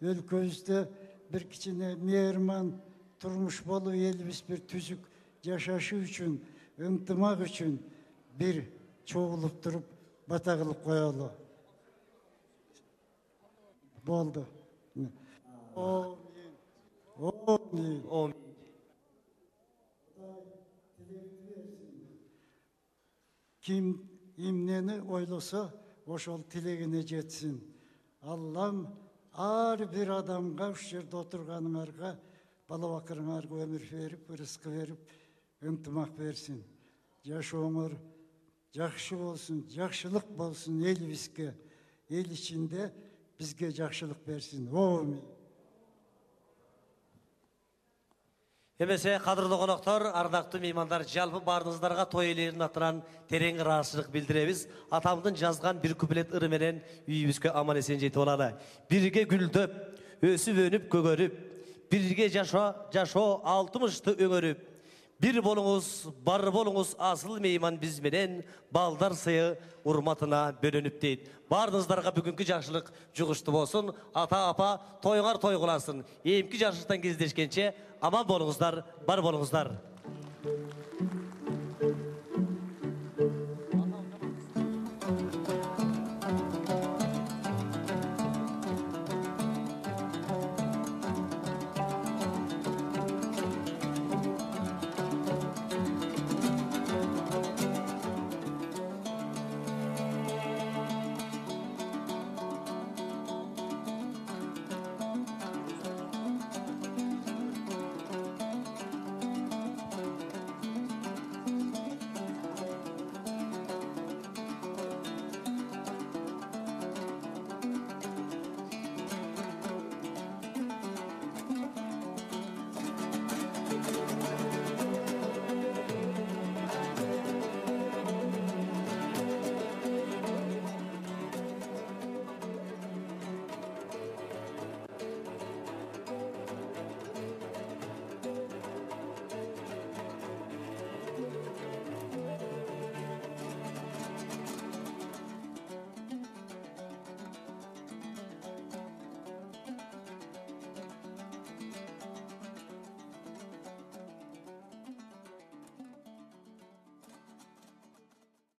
өлкөбүздө бир кичине мейирман турмуш болуп, элибиз бир түзүк жашашы үчүн, ынтымак үчүн бир чогулуп туруп бата кылып коелу. Болду. Ким эмнени ойлосо, ошол тилегине жетсин. Аллам ар бир адамга ушу жерде отурганыңарга, бала бакырыңарга өмүр берип, рызкы берип, ынтымак берсин. Жашооңор жакшы болсун, жакшылык болсун элибизге, эл ичинде бизге жакшылык берсин. Амин. Эмесе кадырлуу коноктор, ардактуу меймандар, жалпы баарыңыздарга той ээлеринин атынан терең ыраазычылык билдиребиз. Атамдын жазган бир куплет ыры менен үйүбүзгө аман эсен жетип алалы. Бирге гүлдөп, өсүп өнүп көгөрүп, бирге жашоо 60-ты өңөрүп. Bir bolunuz, bar bolunuz asıl meyman biz menen, baldar sayı urmatına bölünüp deyit. Barınızlarga bugünkü жақшылық жұғышты болсын, ата апа toyuңar toy kılasın. Emki жақшылықтан кездешкенше aman bolunuzlar, bar bolunuzlar.